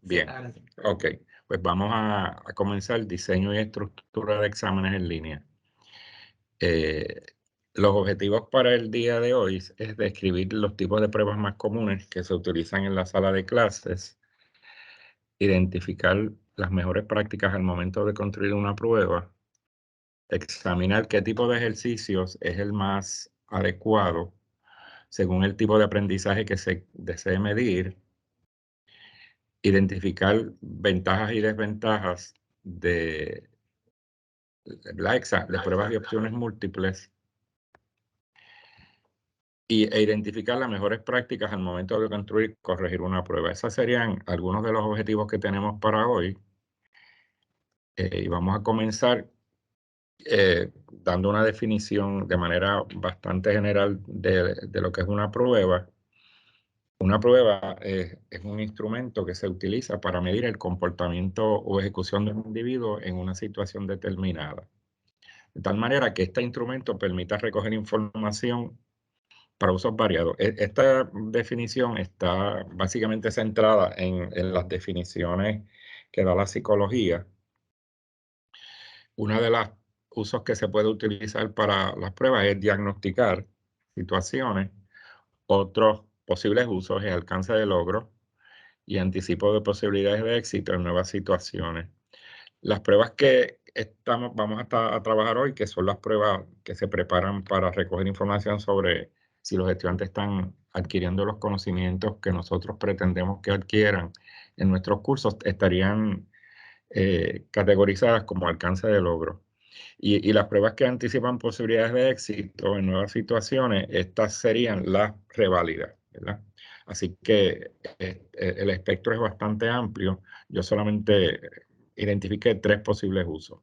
Bien, ok. Pues vamos a comenzar diseño y estructura de exámenes en línea. Los objetivos para el día de hoy es describir los tipos de pruebas más comunes que se utilizan en la sala de clases, identificar las mejores prácticas al momento de construir una prueba, examinar qué tipo de ejercicios es el más adecuado según el tipo de aprendizaje que se desee medir, identificar ventajas y desventajas de pruebas de opciones múltiples e identificar las mejores prácticas al momento de construir y corregir una prueba. Esos serían algunos de los objetivos que tenemos para hoy. Y vamos a comenzar dando una definición de manera bastante general de lo que es una prueba. Una prueba es un instrumento que se utiliza para medir el comportamiento o ejecución de un individuo en una situación determinada. De tal manera que este instrumento permita recoger información para usos variados. Esta definición está básicamente centrada en las definiciones que da la psicología. Una de los usos que se puede utilizar para las pruebas es diagnosticar situaciones. Otros posibles usos es alcance de logro y anticipo de posibilidades de éxito en nuevas situaciones. Las pruebas que vamos a trabajar hoy, que son las pruebas que se preparan para recoger información sobre si los estudiantes están adquiriendo los conocimientos que nosotros pretendemos que adquieran en nuestros cursos, estarían categorizadas como alcance de logro. Y las pruebas que anticipan posibilidades de éxito en nuevas situaciones, estas serían las reválidas, ¿verdad? Así que el espectro es bastante amplio. Yo solamente identifiqué 3 posibles usos.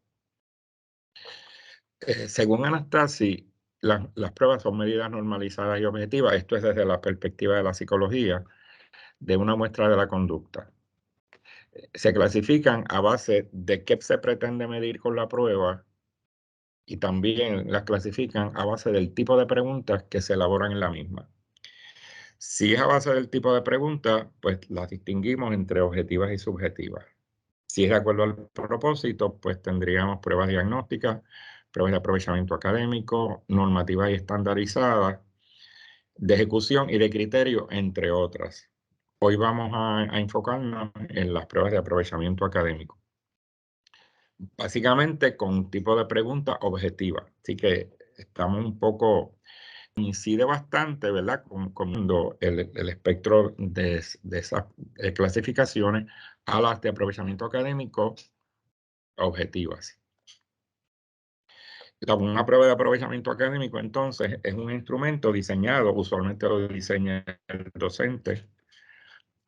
Según Anastasi, las pruebas son medidas normalizadas y objetivas. Esto es desde la perspectiva de la psicología, de una muestra de la conducta. Se clasifican a base de qué se pretende medir con la prueba y también las clasifican a base del tipo de preguntas que se elaboran en la misma. Si es a base del tipo de preguntas, pues las distinguimos entre objetivas y subjetivas. Si es de acuerdo al propósito, pues tendríamos pruebas diagnósticas, pruebas de aprovechamiento académico, normativas y estandarizadas, de ejecución y de criterio, entre otras. Hoy vamos a enfocarnos en las pruebas de aprovechamiento académico. Básicamente con un tipo de pregunta objetiva. Así que estamos un poco, incide bastante, ¿verdad? Con el espectro de esas clasificaciones a las de aprovechamiento académico objetivas. Una prueba de aprovechamiento académico, entonces, es un instrumento diseñado, usualmente lo diseña el docente,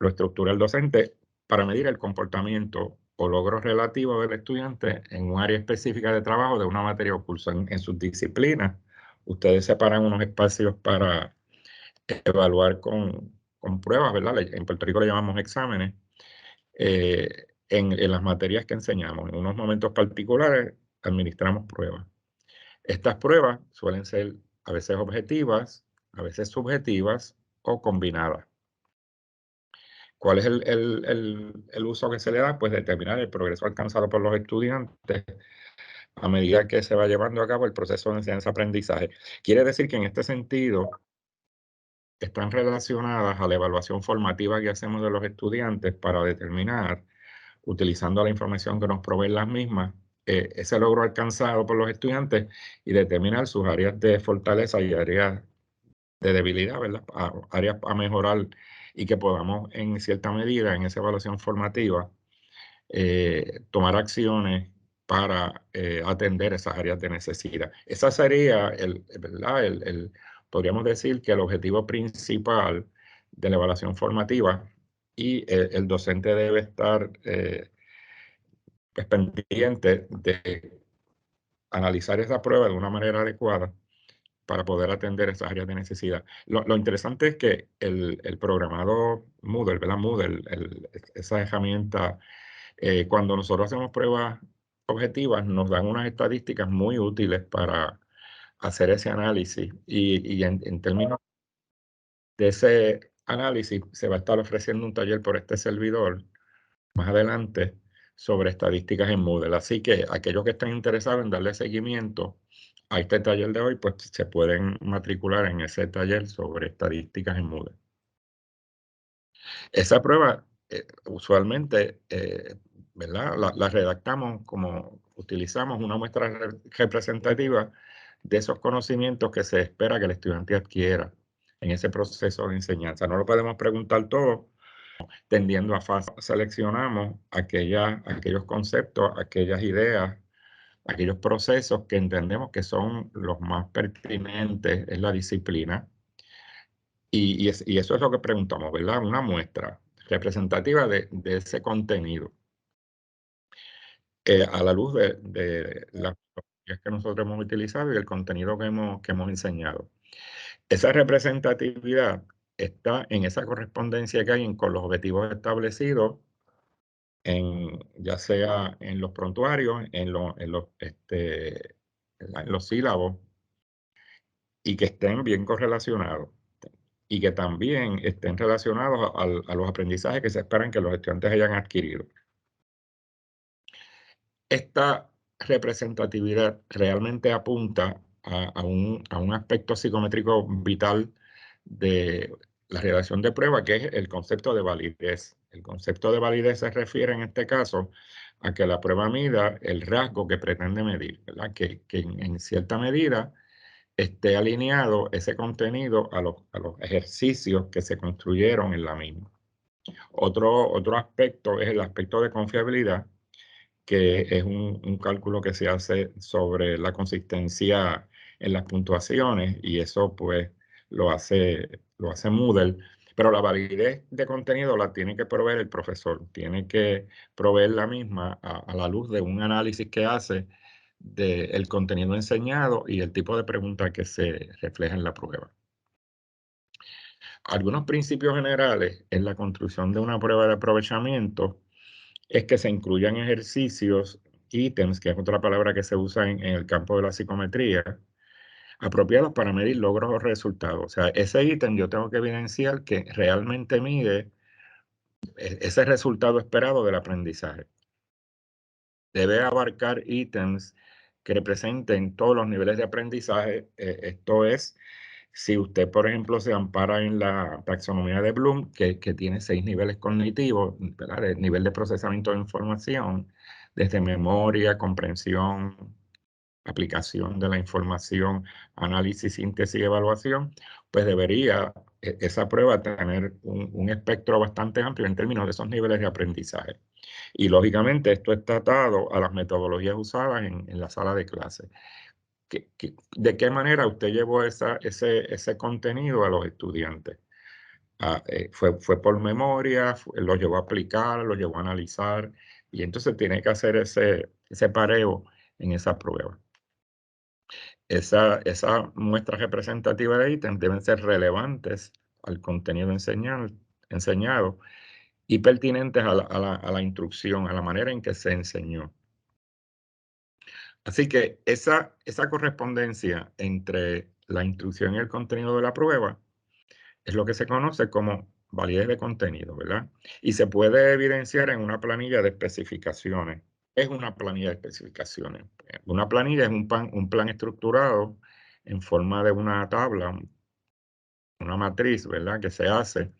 lo estructura el docente para medir el comportamiento o logros relativos del estudiante en un área específica de trabajo de una materia o curso. En sus disciplinas, ustedes separan unos espacios para evaluar con pruebas, ¿verdad? En Puerto Rico le llamamos exámenes, en las materias que enseñamos. En unos momentos particulares administramos pruebas. Estas pruebas suelen ser a veces objetivas, a veces subjetivas o combinadas. ¿Cuál es el uso que se le da? Pues determinar el progreso alcanzado por los estudiantes a medida que se va llevando a cabo el proceso de enseñanza-aprendizaje. Quiere decir que en este sentido están relacionadas a la evaluación formativa que hacemos de los estudiantes para determinar, utilizando la información que nos proveen las mismas, ese logro alcanzado por los estudiantes y determinar sus áreas de fortaleza y áreas de debilidad, ¿verdad? Áreas a mejorar y que podamos, en cierta medida, en esa evaluación formativa, tomar acciones para atender esas áreas de necesidad. Esa sería, ¿verdad? Podríamos decir que el objetivo principal de la evaluación formativa, y el docente debe estar pues, pendiente de analizar esa prueba de una manera adecuada para poder atender esas áreas de necesidad. Lo interesante es que el programado Moodle, ¿verdad? Moodle, esa herramienta, cuando nosotros hacemos pruebas objetivas, nos dan unas estadísticas muy útiles para hacer ese análisis y en términos de ese análisis se va a estar ofreciendo un taller por este servidor más adelante sobre estadísticas en Moodle. Así que aquellos que estén interesados en darle seguimiento a este taller de hoy, pues se pueden matricular en ese taller sobre estadísticas en Moodle. Esa prueba, usualmente, ¿verdad? La redactamos como utilizamos una muestra representativa de esos conocimientos que se espera que el estudiante adquiera en ese proceso de enseñanza. No lo podemos preguntar todo, tendiendo a seleccionamos aquellos conceptos, aquellas ideas, aquellos procesos que entendemos que son los más pertinentes en la disciplina. Y eso es lo que preguntamos, ¿verdad? Una muestra representativa de ese contenido, a la luz de las metodologías que nosotros hemos utilizado y el contenido que hemos enseñado. Esa representatividad está en esa correspondencia que hay con los objetivos establecidos ya sea en los prontuarios, en los sílabos, y que estén bien correlacionados, y que también estén relacionados a los aprendizajes que se esperan que los estudiantes hayan adquirido. Esta representatividad realmente apunta a un aspecto psicométrico vital de la redacción de prueba, que es el concepto de validez. El concepto de validez se refiere en este caso a que la prueba mida el rasgo que pretende medir, ¿verdad? Que en cierta medida esté alineado ese contenido a los ejercicios que se construyeron en la misma. Otro aspecto es el aspecto de confiabilidad, que es un cálculo que se hace sobre la consistencia en las puntuaciones, y eso pues lo hace Moodle, pero la validez de contenido la tiene que proveer el profesor, tiene que proveer la misma a la luz de un análisis que hace del contenido enseñado y el tipo de pregunta que se refleja en la prueba. Algunos principios generales en la construcción de una prueba de aprovechamiento es que se incluyan ejercicios, ítems, que es otra palabra que se usa en el campo de la psicometría, apropiados para medir logros o resultados. O sea, ese ítem yo tengo que evidenciar que realmente mide ese resultado esperado del aprendizaje. Debe abarcar ítems que representen todos los niveles de aprendizaje. Esto es, si usted, por ejemplo, se ampara en la taxonomía de Bloom, que tiene 6 niveles cognitivos, ¿verdad? El nivel de procesamiento de información, desde memoria, comprensión, aplicación de la información, análisis, síntesis y evaluación, pues debería esa prueba tener un espectro bastante amplio en términos de esos niveles de aprendizaje. Y lógicamente esto está atado a las metodologías usadas en la sala de clase. ¿De qué manera usted llevó ese contenido a los estudiantes? Fue por memoria, lo llevó a aplicar, lo llevó a analizar, y entonces tiene que hacer ese pareo en esa prueba. Esa muestra representativa de ítems deben ser relevantes al contenido enseñado y pertinentes a la instrucción, a la manera en que se enseñó. Así que esa correspondencia entre la instrucción y el contenido de la prueba es lo que se conoce como validez de contenido, ¿verdad? Y se puede evidenciar en una planilla de especificaciones. Es una planilla de especificaciones. Una planilla es un plan estructurado en forma de una tabla, una matriz, ¿verdad? Que se hace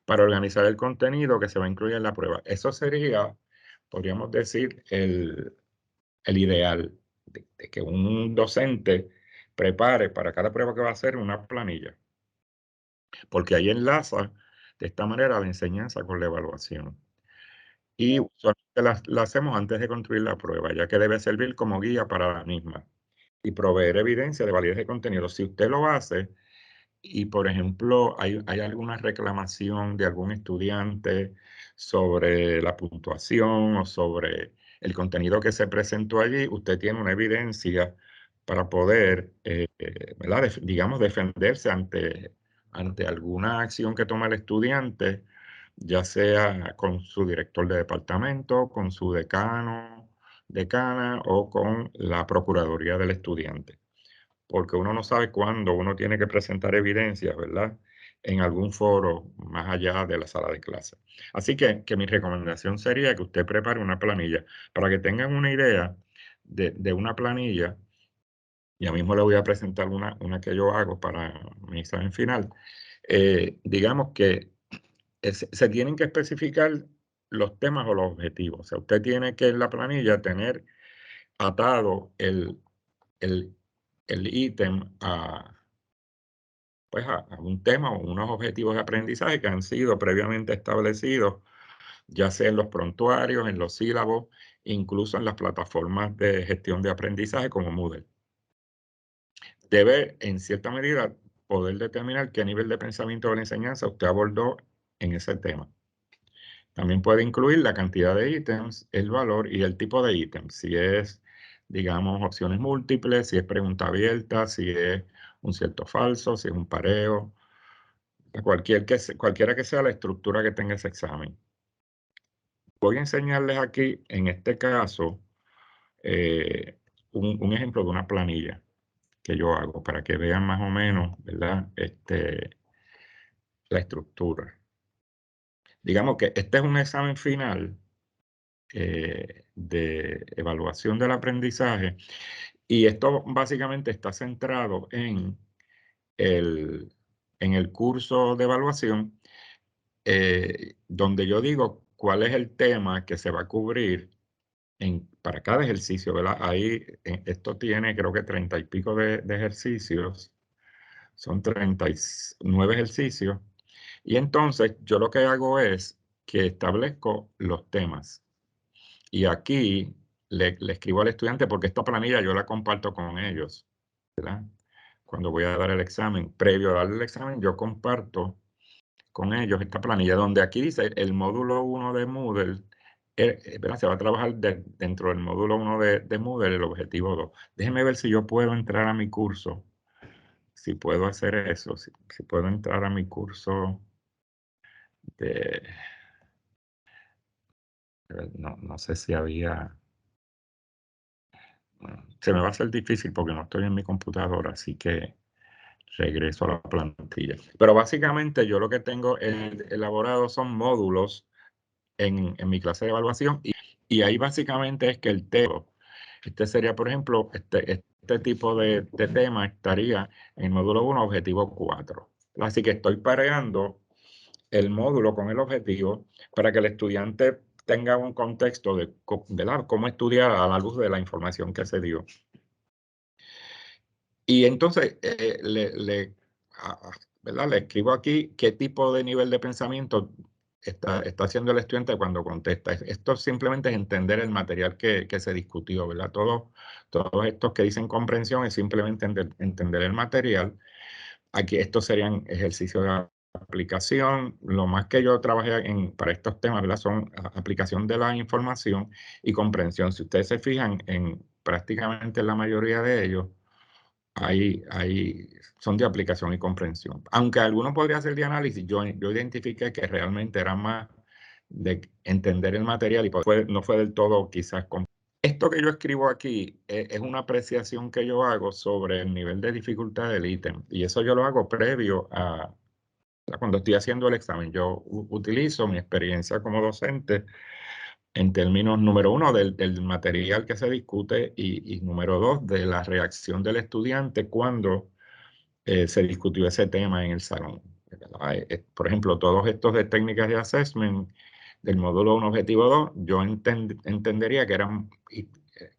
para organizar el contenido que se va a incluir en la prueba. Eso sería, podríamos decir, el ideal de que un docente prepare para cada prueba que va a hacer una planilla, porque ahí enlaza de esta manera la enseñanza con la evaluación. Y usualmente la hacemos antes de construir la prueba, ya que debe servir como guía para la misma y proveer evidencia de validez de contenido. Si usted lo hace y, por ejemplo, hay alguna reclamación de algún estudiante sobre la puntuación o sobre el contenido que se presentó allí, usted tiene una evidencia para poder, ¿verdad? Digamos, defenderse ante alguna acción que toma el estudiante, ya sea con su director de departamento, con su decano, decana o con la Procuraduría del Estudiante. porque uno no sabe cuándo uno tiene que presentar evidencias, ¿verdad? En algún foro más allá de la sala de clase. Así que mi recomendación sería que usted prepare una planilla para que tengan una idea de una planilla. Ya mismo le voy a presentar una que yo hago para mi examen final. Digamos que se tienen que especificar los temas o los objetivos. O sea, usted tiene que en la planilla tener atado el, el ítem pues a un tema o unos objetivos de aprendizaje que han sido previamente establecidos, ya sea en los prontuarios, en los sílabos, incluso en las plataformas de gestión de aprendizaje como Moodle. Debe, en cierta medida, poder determinar qué nivel de pensamiento de la enseñanza usted abordó en ese tema. También puede incluir la cantidad de ítems, el valor y el tipo de ítem. Si es, digamos, opciones múltiples, si es pregunta abierta, si es un cierto falso, si es un pareo, cualquiera que sea la estructura que tenga ese examen. Voy a enseñarles aquí, en este caso, un ejemplo de una planilla que yo hago para que vean más o menos, ¿verdad? La estructura. Digamos que este es un examen final de evaluación del aprendizaje y esto básicamente está centrado el, en el curso de evaluación donde yo digo cuál es el tema que se va a cubrir para cada ejercicio, ¿verdad? Ahí esto tiene creo que 30 y pico de ejercicios, son 39 ejercicios y entonces yo lo que hago es que establezco los temas. Y aquí le escribo al estudiante porque esta planilla yo la comparto con ellos, ¿verdad? Cuando voy a dar el examen, previo a darle el examen, yo comparto con ellos esta planilla, donde aquí dice el módulo 1 de Moodle, ¿verdad? Se va a trabajar dentro del módulo 1 de Moodle, el objetivo 2. Déjenme ver si yo puedo entrar a mi curso, si puedo hacer eso, si puedo entrar a mi curso de... No sé si había... Bueno, se me va a hacer difícil porque no estoy en mi computadora, así que regreso a la plantilla. Pero básicamente yo lo que tengo elaborado son módulos en mi clase de evaluación y ahí básicamente es que el tema, este sería, por ejemplo, este tipo de tema estaría en el módulo 1, objetivo 4. Así que estoy pareando el módulo con el objetivo para que el estudiante tenga un contexto de cómo estudiar a la luz de la información que se dio. Y entonces ¿verdad? Le escribo aquí qué tipo de nivel de pensamiento está haciendo el estudiante cuando contesta. Esto simplemente es entender el material que se discutió, ¿verdad? Todos estos que dicen comprensión es simplemente entender el material. Aquí estos serían ejercicios de aplicación. Lo más que yo trabajé para estos temas, ¿verdad? Son aplicación de la información y comprensión. Si ustedes se fijan en prácticamente la mayoría de ellos, son de aplicación y comprensión. Aunque algunos podría ser de análisis, yo identifiqué que realmente era más de entender el material y no fue del todo quizás. Esto que yo escribo aquí es una apreciación que yo hago sobre el nivel de dificultad del ítem y eso yo lo hago previo a cuando estoy haciendo el examen. Yo utilizo mi experiencia como docente en términos, número uno, del material que se discute y número dos, de la reacción del estudiante cuando se discutió ese tema en el salón. Por ejemplo, todos estos de técnicas de assessment del módulo 1, objetivo 2, yo entendería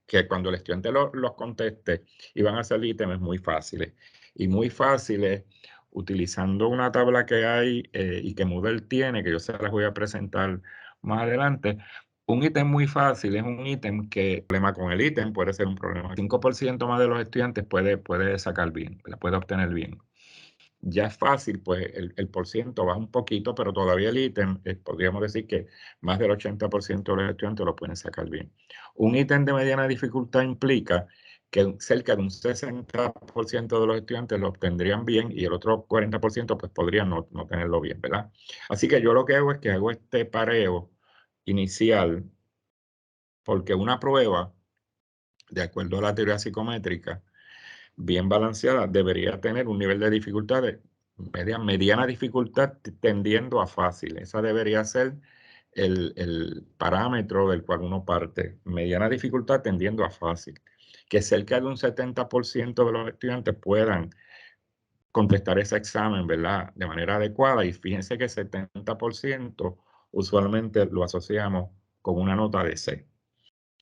que cuando el estudiante los conteste, iban a ser ítems muy fáciles. Y muy fáciles utilizando una tabla que hay y que Moodle tiene, que yo se las voy a presentar más adelante. Un ítem muy fácil es un ítem que el problema con el ítem puede ser un problema. 5% más de los estudiantes puede sacar bien, la puede obtener bien. Ya es fácil, pues el por ciento baja un poquito, pero todavía el ítem, podríamos decir que más del 80% de los estudiantes lo pueden sacar bien. Un ítem de mediana dificultad implica que cerca de un 60% de los estudiantes lo obtendrían bien y el otro 40% pues podrían no tenerlo bien, ¿verdad? Así que yo lo que hago es que hago este pareo inicial porque una prueba, de acuerdo a la teoría psicométrica, bien balanceada, debería tener un nivel de dificultad de mediana dificultad tendiendo a fácil. Esa debería ser el parámetro del cual uno parte. Mediana dificultad tendiendo a fácil. Que cerca de un 70% de los estudiantes puedan contestar ese examen, ¿verdad? De manera adecuada. Y fíjense que 70% usualmente lo asociamos con una nota de C.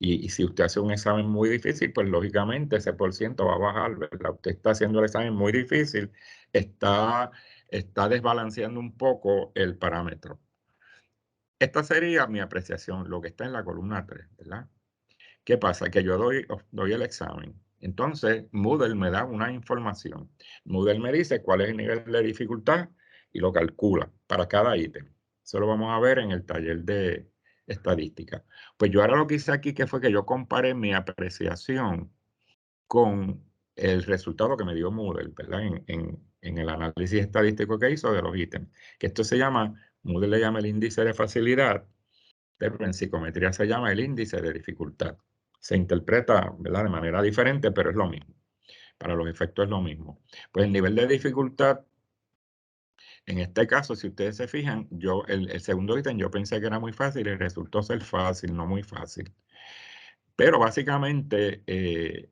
Y si usted hace un examen muy difícil, pues lógicamente ese por ciento va a bajar, ¿verdad? Usted está haciendo el examen muy difícil, está desbalanceando un poco el parámetro. Esta sería mi apreciación, lo que está en la columna 3, ¿verdad? ¿Qué pasa? Que yo doy el examen. Entonces, Moodle me da una información. Moodle me dice cuál es el nivel de dificultad y lo calcula para cada ítem. Eso lo vamos a ver en el taller de estadística. Pues yo ahora lo que hice aquí que fue que yo comparé mi apreciación con el resultado que me dio Moodle, ¿verdad? En el análisis estadístico que hizo de los ítems. Que esto se llama, Moodle le llama el índice de facilidad, pero en psicometría se llama el índice de dificultad. Se interpreta, ¿verdad?, de manera diferente, pero es lo mismo. Para los efectos es lo mismo. Pues el nivel de dificultad, en este caso, si ustedes se fijan, el segundo ítem yo pensé que era muy fácil y resultó ser fácil, no muy fácil. Pero básicamente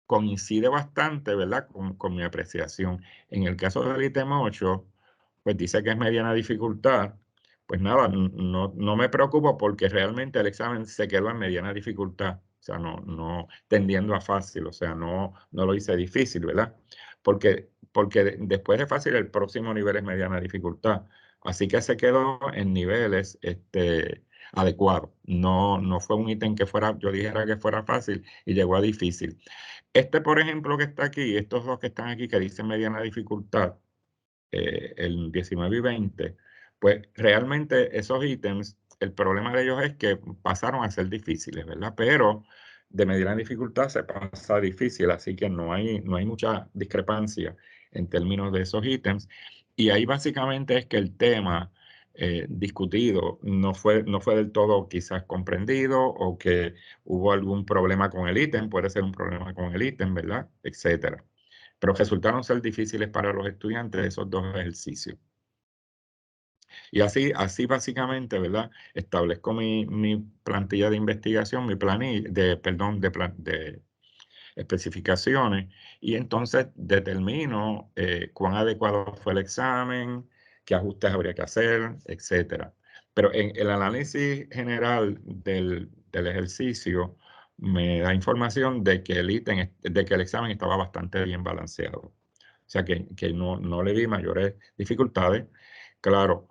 coincide bastante, ¿verdad?, con mi apreciación. En el caso del ítem 8, pues dice que es mediana dificultad. Pues nada, no me preocupo porque realmente el examen se quedó en mediana dificultad. O sea, no tendiendo a fácil, o sea, no lo hice difícil, ¿verdad? Porque después de fácil el próximo nivel es mediana dificultad. Así que se quedó en niveles adecuados. No fue un ítem que yo dijera que fuera fácil y llegó a difícil. Por ejemplo, que está aquí, estos dos que están aquí que dicen mediana dificultad, el 19 y 20, pues realmente esos ítems, el problema de ellos es que pasaron a ser difíciles, ¿verdad? Pero de mediana dificultad se pasa a difícil, así que no hay mucha discrepancia en términos de esos ítems. Y ahí básicamente es que el tema discutido no fue del todo quizás comprendido o que hubo algún problema con el ítem, puede ser un problema con el ítem, ¿verdad? Etcétera. Pero resultaron ser difíciles para los estudiantes esos dos ejercicios. Y así básicamente, ¿verdad? Establezco mi plantilla de investigación, mi planilla, de especificaciones, y entonces determino cuán adecuado fue el examen, qué ajustes habría que hacer, etcétera. Pero en el análisis general del ejercicio me da información de que el examen estaba bastante bien balanceado. O sea que no le vi mayores dificultades. Claro,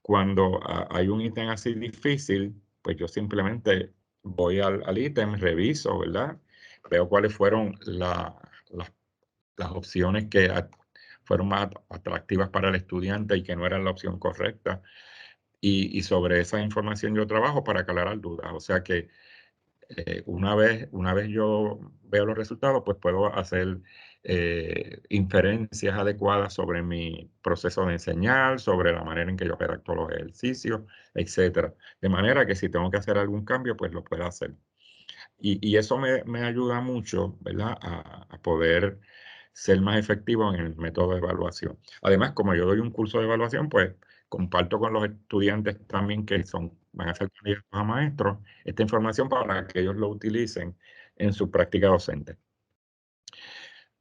cuando hay un ítem así difícil, pues yo simplemente voy al ítem, reviso, ¿verdad? Veo cuáles fueron las opciones que fueron más atractivas para el estudiante y que no eran la opción correcta. Y sobre esa información yo trabajo para aclarar dudas. O sea que una vez yo veo los resultados, pues puedo hacer inferencias adecuadas sobre mi proceso de enseñar, sobre la manera en que yo redacto los ejercicios, etcétera. De manera que si tengo que hacer algún cambio, pues lo puedo hacer. Y eso me ayuda mucho, ¿verdad?, a poder ser más efectivo en el método de evaluación. Además, como yo doy un curso de evaluación, pues comparto con los estudiantes también que van a ser candidatos a maestros esta información para que ellos lo utilicen en su práctica docente.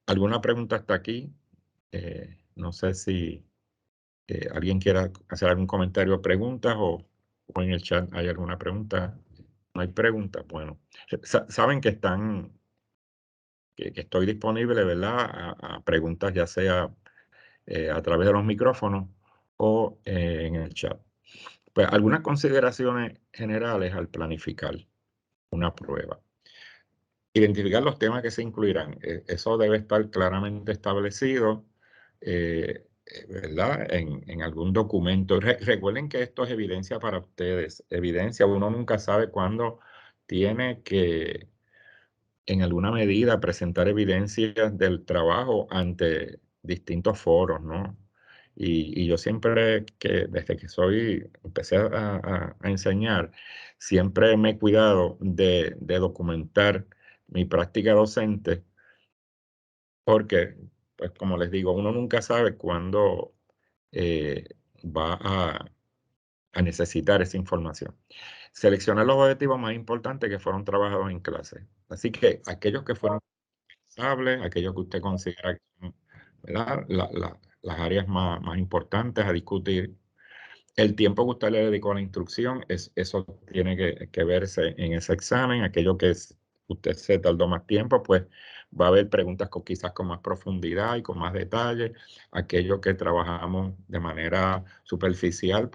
¿Alguna pregunta hasta aquí? No sé si alguien quiera hacer algún comentario o preguntas o en el chat hay alguna pregunta. No hay preguntas. Bueno, saben que estoy disponible, ¿verdad?, a preguntas, ya sea a través de los micrófonos o en el chat. Pues algunas consideraciones generales al planificar una prueba. Identificar los temas que se incluirán. Eso debe estar claramente establecido, ¿verdad?, en algún documento. Recuerden que esto es evidencia para ustedes. Evidencia, uno nunca sabe cuándo tiene que, en alguna medida, presentar evidencias del trabajo ante distintos foros, ¿no? Y yo siempre, desde que empecé a enseñar, siempre me he cuidado de documentar mi práctica docente porque, pues como les digo, uno nunca sabe cuándo va a necesitar esa información. Seleccionar los objetivos más importantes que fueron trabajados en clase. Así que aquellos que fueron pensables, aquellos que usted considera que son, ¿verdad? Las áreas más importantes a discutir. El tiempo que usted le dedicó a la instrucción, eso tiene que verse en ese examen. Aquello que usted se tardó más tiempo, pues va a haber preguntas quizás con más profundidad y con más detalle. Aquello que trabajamos de manera superficial,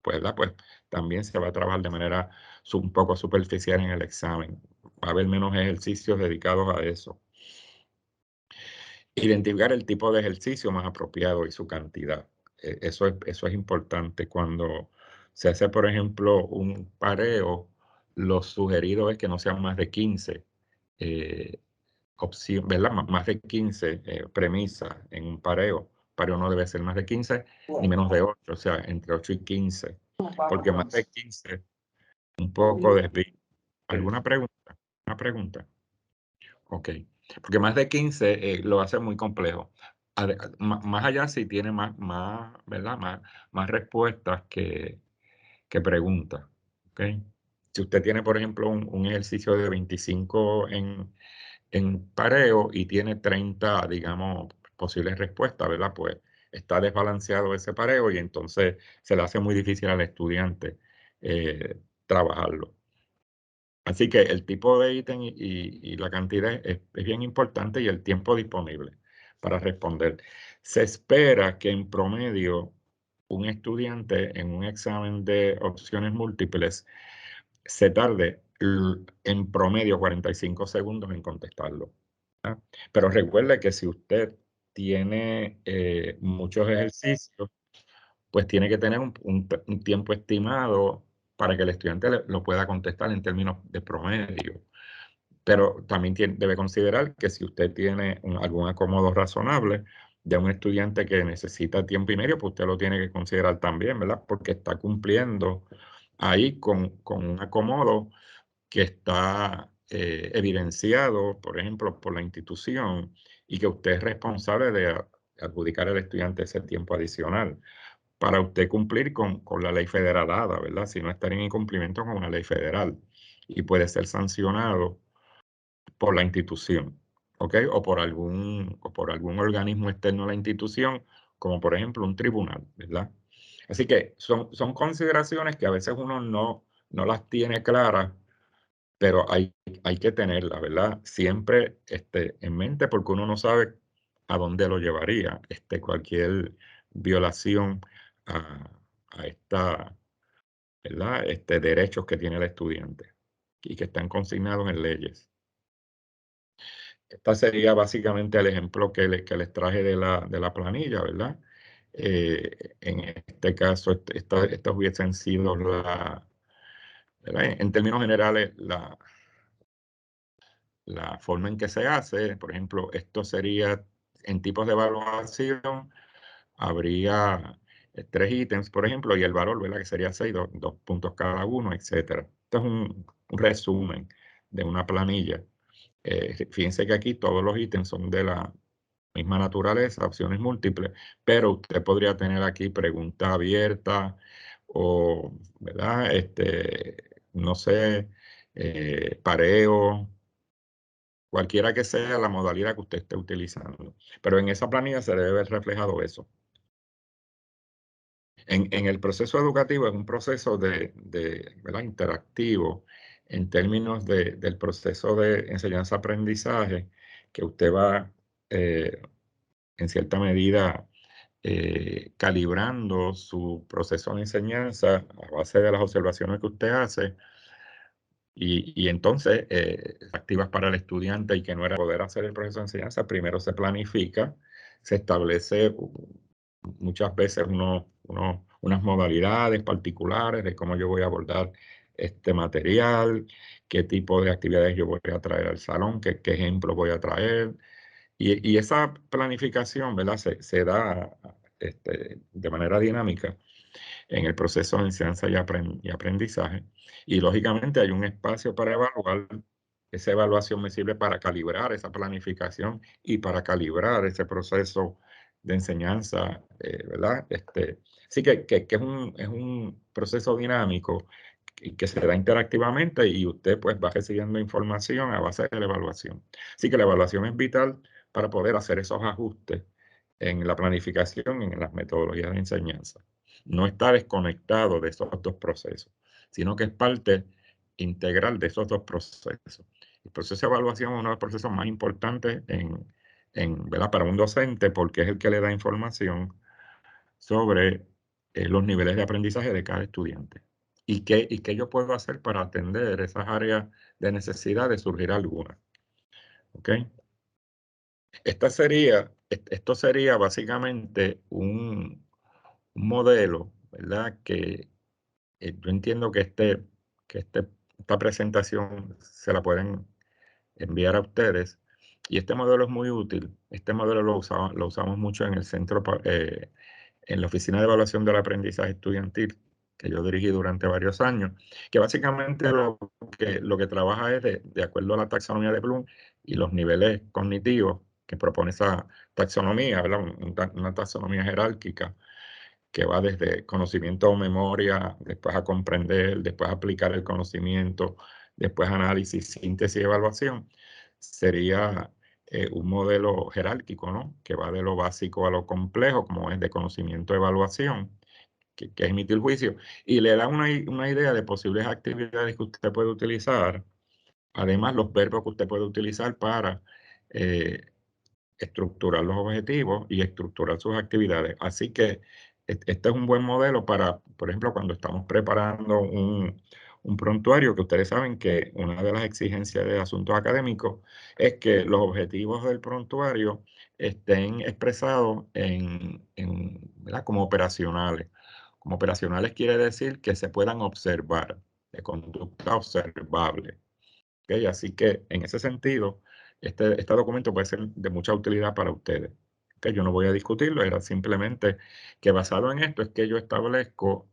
¿verdad? Pues también se va a trabajar de manera un poco superficial en el examen. Va a haber menos ejercicios dedicados a eso. Identificar el tipo de ejercicio más apropiado y su cantidad. Eso es importante. Cuando se hace, por ejemplo, un pareo, lo sugerido es que no sean más de 15 opciones, ¿verdad? Más de 15 premisas en un pareo. Pareo no debe ser más de 15 ni menos de 8, o sea, entre 8 y 15, porque más de 15 un poco desvía. ¿Alguna pregunta? ¿Una pregunta? Ok, porque más de 15 lo hace muy complejo. Más allá si tiene ¿verdad? Más respuestas que preguntas. ¿Ok? Si usted tiene, por ejemplo, un ejercicio de 25 en pareo y tiene 30, digamos, posibles respuestas, ¿verdad? Pues está desbalanceado ese pareo y entonces se le hace muy difícil al estudiante trabajarlo. Así que el tipo de ítem y la cantidad es bien importante y el tiempo disponible para responder. Se espera que en promedio un estudiante en un examen de opciones múltiples se tarde en promedio 45 segundos en contestarlo. ¿Ah? Pero recuerde que si usted tiene muchos ejercicios, pues tiene que tener un tiempo estimado para que el estudiante lo pueda contestar en términos de promedio. Pero también debe considerar que si usted tiene algún acomodo razonable de un estudiante que necesita tiempo y medio, pues usted lo tiene que considerar también, ¿verdad? Porque está cumpliendo ahí con un acomodo que está evidenciado, por ejemplo, por la institución y que usted es responsable de adjudicar al estudiante ese tiempo adicional para usted cumplir con la ley federalada, ¿verdad? Si no estaría en incumplimiento con una ley federal y puede ser sancionado por la institución, ¿ok? O por algún organismo externo a la institución, como por ejemplo un tribunal, ¿verdad? Así que son consideraciones que a veces uno no las tiene claras, pero hay que tenerlas, ¿verdad? Siempre en mente porque uno no sabe a dónde lo llevaría cualquier violación a, a esta, ¿verdad? Derechos que tiene el estudiante y que están consignados en leyes. Este sería básicamente el ejemplo que les traje de la planilla, ¿verdad? En este caso, estas hubiesen sido ¿verdad? En términos generales, la forma en que se hace. Por ejemplo, esto sería en tipos de evaluación, habría 3 ítems, por ejemplo, y el valor, ¿verdad? Que sería 6, 2 puntos cada uno, etcétera. Esto es un resumen de una planilla. Fíjense que aquí todos los ítems son de la misma naturaleza, opciones múltiples, pero usted podría tener aquí preguntas abiertas o, ¿verdad? No sé, pareo, cualquiera que sea la modalidad que usted esté utilizando. Pero en esa planilla se debe ver reflejado eso. En el proceso educativo es un proceso ¿verdad? Interactivo en términos del proceso de enseñanza-aprendizaje que usted va en cierta medida calibrando su proceso de enseñanza a base de las observaciones que usted hace y entonces activas para el estudiante y que no era poder hacer el proceso de enseñanza, primero se planifica, se establece muchas veces unas modalidades particulares de cómo yo voy a abordar este material, qué tipo de actividades yo voy a traer al salón, qué ejemplo voy a traer. Y esa planificación, ¿verdad? Se da de manera dinámica en el proceso de enseñanza y aprendizaje. Y lógicamente hay un espacio para evaluar esa evaluación me sirve para calibrar esa planificación y para calibrar ese proceso de enseñanza, ¿verdad? Sí que es un proceso dinámico y que se da interactivamente y usted pues va recibiendo información a base de la evaluación. Así que la evaluación es vital para poder hacer esos ajustes en la planificación y en las metodologías de enseñanza. No está desconectado de esos dos procesos, sino que es parte integral de esos dos procesos. El proceso de evaluación es uno de los procesos más importantes ¿verdad? Para un docente porque es el que le da información sobre los niveles de aprendizaje de cada estudiante. ¿Y qué yo puedo hacer para atender esas áreas de necesidad de surgir alguna? ¿Ok? Esto sería básicamente un modelo, ¿verdad? Que yo entiendo que esta presentación se la pueden enviar a ustedes. Y este modelo es muy útil. Este modelo lo usamos mucho en el centro, en la Oficina de Evaluación del Aprendizaje Estudiantil, que yo dirigí durante varios años, que básicamente lo que trabaja es de acuerdo a la taxonomía de Bloom y los niveles cognitivos que propone esa taxonomía, ¿verdad? Una taxonomía jerárquica que va desde conocimiento o memoria, después a comprender, después a aplicar el conocimiento, después análisis, síntesis y evaluación. Sería un modelo jerárquico, ¿no? Que va de lo básico a lo complejo, como es de conocimiento, evaluación, que es emitir juicio, y le da una idea de posibles actividades que usted puede utilizar, además los verbos que usted puede utilizar para estructurar los objetivos y estructurar sus actividades. Así que este es un buen modelo para, por ejemplo, cuando estamos preparando un prontuario, que ustedes saben que una de las exigencias de asuntos académicos es que los objetivos del prontuario estén expresados ¿verdad? Como operacionales. Como operacionales quiere decir que se puedan observar, de conducta observable. ¿Ok? Así que en ese sentido, este documento puede ser de mucha utilidad para ustedes. ¿Ok? Yo no voy a discutirlo, era simplemente que basado en esto es que yo establezco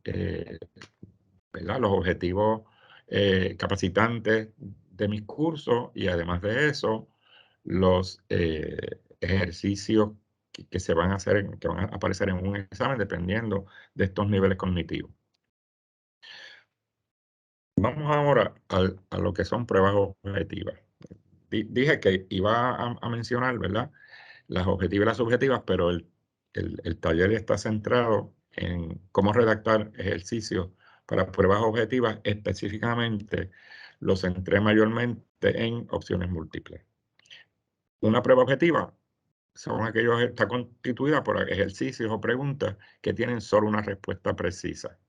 ¿verdad? Los objetivos capacitantes de mis cursos y además de eso, los ejercicios que se van a hacer, que van a aparecer en un examen dependiendo de estos niveles cognitivos. Vamos ahora a lo que son pruebas objetivas. Dije que iba a mencionar, ¿verdad? Las objetivas y las subjetivas, pero el taller está centrado en cómo redactar ejercicios para pruebas objetivas, específicamente lo centré mayormente en opciones múltiples. Una prueba objetiva está constituida por ejercicios o preguntas que tienen solo una respuesta precisa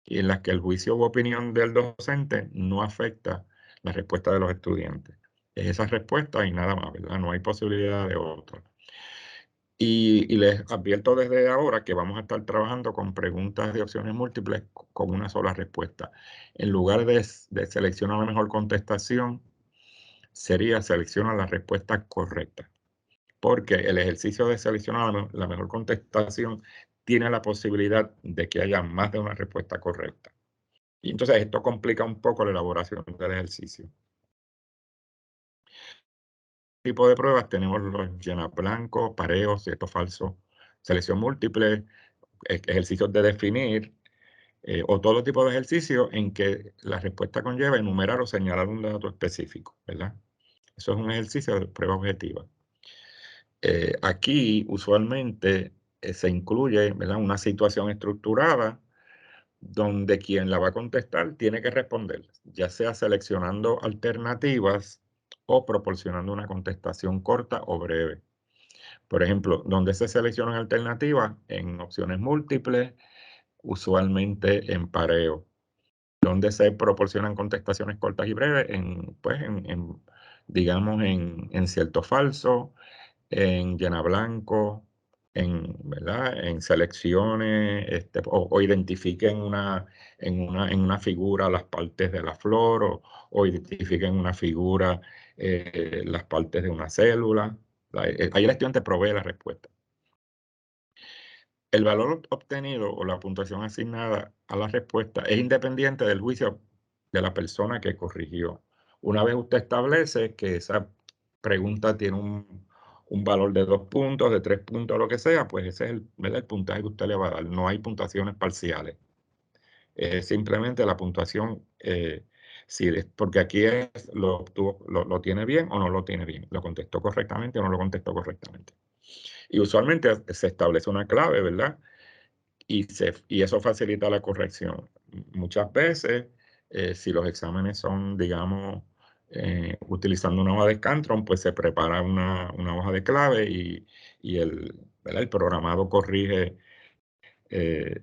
y en las que el juicio u opinión del docente no afecta la respuesta de los estudiantes. Es esa respuesta y nada más, ¿verdad? No hay posibilidad de otra. Y les advierto desde ahora que vamos a estar trabajando con preguntas de opciones múltiples con una sola respuesta. En lugar de seleccionar la mejor contestación, sería seleccionar la respuesta correcta. Porque el ejercicio de seleccionar la mejor contestación tiene la posibilidad de que haya más de una respuesta correcta. Y entonces esto complica un poco la elaboración del ejercicio. Tipo de pruebas tenemos los llena blancos, pareos, cierto falso, selección múltiple, ejercicios de definir, o todo tipo de ejercicio en que la respuesta conlleva enumerar o señalar un dato específico, ¿verdad? Eso es un ejercicio de prueba objetiva. Aquí usualmente se incluye, ¿verdad? Una situación estructurada donde quien la va a contestar tiene que responder, ya sea seleccionando alternativas o proporcionando una contestación corta o breve. Por ejemplo, donde se seleccionan alternativas en opciones múltiples, usualmente en pareo, donde se proporcionan contestaciones cortas y breves pues digamos, en cierto falso, en llena blanco, ¿verdad? En selecciones, o identifiquen en una figura las partes de la flor, o identifiquen una figura las partes de una célula. Ahí el estudiante provee la respuesta. El valor obtenido o la puntuación asignada a la respuesta es independiente del juicio de la persona que corrigió. Una vez usted establece que esa pregunta tiene un valor de 2 puntos, de 3 puntos, lo que sea, pues ese es ¿verdad?, el puntaje que usted le va a dar. No hay puntuaciones parciales. Es simplemente la puntuación, porque aquí lo tiene bien o no lo tiene bien, lo contestó correctamente o no lo contestó correctamente. Y usualmente se establece una clave, ¿verdad? Y eso facilita la corrección. Muchas veces, si los exámenes son, digamos, utilizando una hoja de Scantron, pues se prepara una hoja de clave y ¿verdad?, el programado corrige, eh,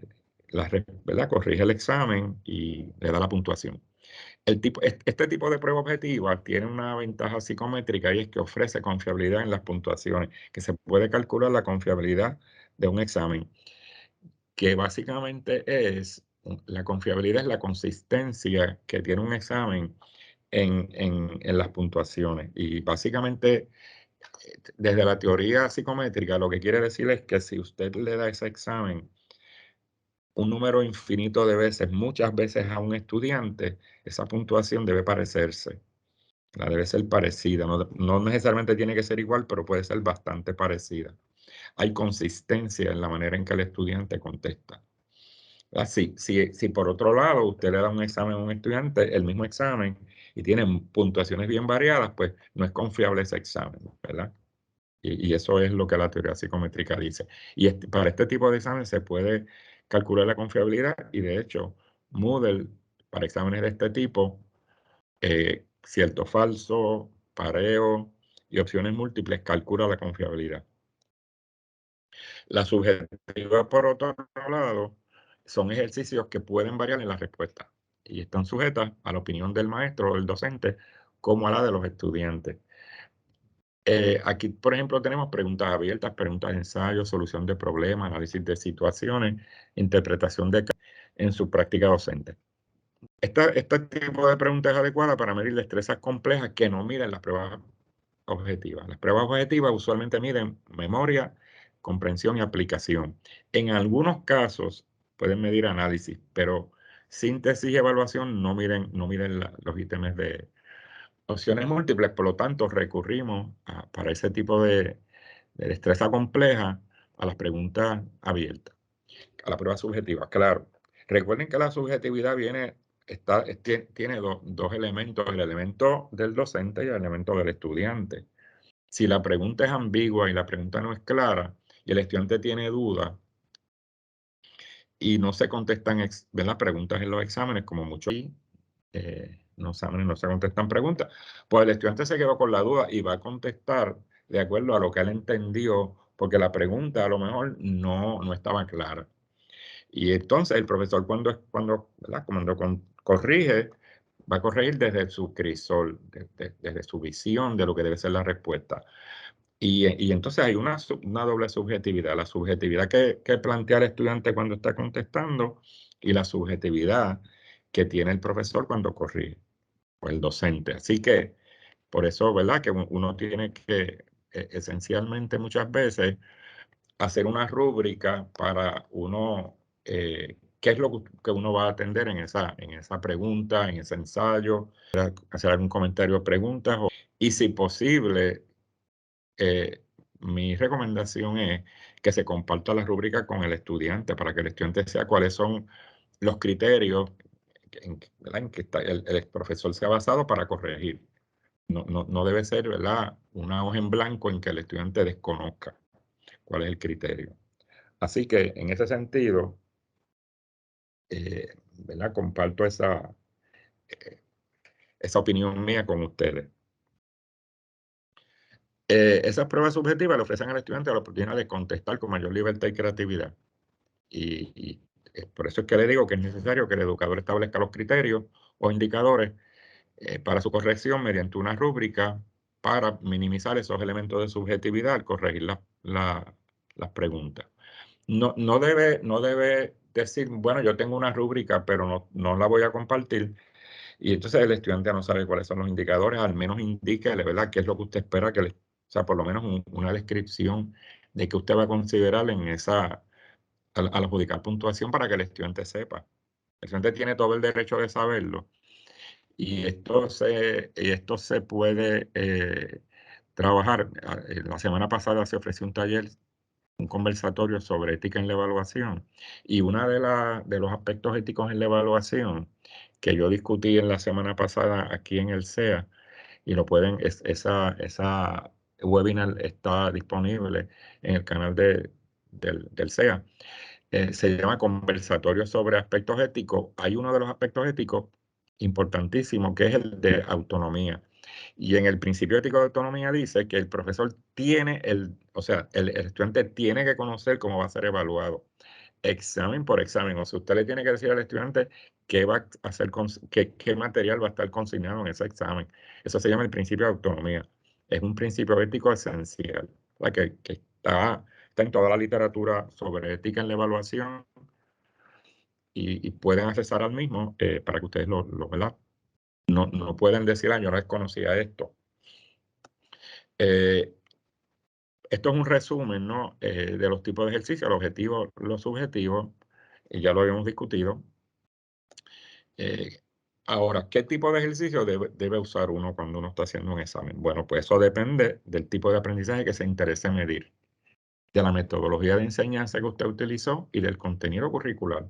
¿verdad?, corrige el examen y le da la puntuación. Este tipo de prueba objetiva tiene una ventaja psicométrica y es que ofrece confiabilidad en las puntuaciones, que se puede calcular la confiabilidad de un examen, que básicamente la confiabilidad es la consistencia que tiene un examen en las puntuaciones. Y básicamente, desde la teoría psicométrica, lo que quiere decir es que si usted le da ese examen un número infinito de veces, muchas veces a un estudiante, esa puntuación debe parecerse. Debe ser parecida, no necesariamente tiene que ser igual, pero puede ser bastante parecida. Hay consistencia en la manera en que el estudiante contesta. Si por otro lado usted le da un examen a un estudiante, el mismo examen, y tiene puntuaciones bien variadas, pues no es confiable ese examen, ¿verdad? Y eso es lo que la teoría psicométrica dice. Y para este tipo de examen se puede calcular la confiabilidad y de hecho Moodle para exámenes de este tipo, cierto, falso, pareo y opciones múltiples calcula la confiabilidad. La subjetiva, por otro lado, son ejercicios que pueden variar en la respuesta y están sujetas a la opinión del maestro o del docente como a la de los estudiantes. Aquí, por ejemplo, tenemos preguntas abiertas, preguntas de ensayo, solución de problemas, análisis de situaciones, interpretación de casos en su práctica docente. Este tipo de preguntas es adecuada para medir destrezas complejas que no miden las pruebas objetivas. Las pruebas objetivas usualmente miden memoria, comprensión y aplicación. En algunos casos pueden medir análisis, pero síntesis y evaluación no miden los ítems de opciones múltiples. Por lo tanto, recurrimos para ese tipo de destreza compleja a las preguntas abiertas, a la prueba subjetiva. Claro, recuerden que la subjetividad tiene dos elementos, el elemento del docente y el elemento del estudiante. Si la pregunta es ambigua y la pregunta no es clara y el estudiante tiene duda y no se contestan preguntas en los exámenes, como muchos no se contestan preguntas, pues el estudiante se quedó con la duda y va a contestar de acuerdo a lo que él entendió, porque la pregunta a lo mejor no estaba clara. Y entonces el profesor ¿verdad?, cuando corrige, va a corregir desde su crisol, desde su visión de lo que debe ser la respuesta. Y entonces hay una doble subjetividad, la subjetividad que plantea el estudiante cuando está contestando y la subjetividad que tiene el profesor cuando corrige, o el docente. Así que por eso, ¿verdad?, que uno tiene que esencialmente muchas veces hacer una rúbrica para uno, qué es lo que uno va a atender en esa pregunta, en ese ensayo, hacer algún comentario o preguntas, y si posible, mi recomendación es que se comparta la rúbrica con el estudiante para que el estudiante sepa cuáles son los criterios ¿verdad?, en que el profesor se ha basado para corregir. No debe ser, ¿verdad?, una hoja en blanco en que el estudiante desconozca cuál es el criterio. Así que en ese sentido, ¿verdad?, comparto esa opinión mía con ustedes. Esas pruebas subjetivas le ofrecen al estudiante la oportunidad de contestar con mayor libertad y creatividad. Por eso es que le digo que es necesario que el educador establezca los criterios o indicadores para su corrección mediante una rúbrica para minimizar esos elementos de subjetividad al corregir las preguntas. No debe decir, bueno, yo tengo una rúbrica, pero no la voy a compartir. Y entonces el estudiante no sabe cuáles son los indicadores, al menos indíquele, ¿verdad?, qué es lo que usted espera o sea, por lo menos una descripción de que usted va a considerar al adjudicar puntuación para que el estudiante sepa. El estudiante tiene todo el derecho de saberlo. Y esto se puede trabajar. La semana pasada se ofreció un taller, un conversatorio sobre ética en la evaluación. Y uno de los aspectos éticos en la evaluación que yo discutí en la semana pasada aquí en el SEA, y esa webinar está disponible en el canal del SEA. Se llama Conversatorio sobre aspectos éticos. Hay uno de los aspectos éticos importantísimos que es el de autonomía. Y en el principio ético de autonomía dice que el profesor tiene o sea, el estudiante tiene que conocer cómo va a ser evaluado, examen por examen. O sea, usted le tiene que decir al estudiante qué va a hacer, qué material va a estar consignado en ese examen. Eso se llama el principio de autonomía. Es un principio ético esencial, que está en toda la literatura sobre ética en la evaluación y pueden accesar al mismo para que ustedes ¿verdad? No pueden decir, yo no desconocía esto. Esto es un resumen, ¿no? De los tipos de ejercicios, los objetivos, los subjetivos, y ya lo habíamos discutido. Ahora, ¿qué tipo de ejercicio debe usar uno cuando uno está haciendo un examen? Bueno, pues eso depende del tipo de aprendizaje que se interese medir, de la metodología de enseñanza que usted utilizó y del contenido curricular.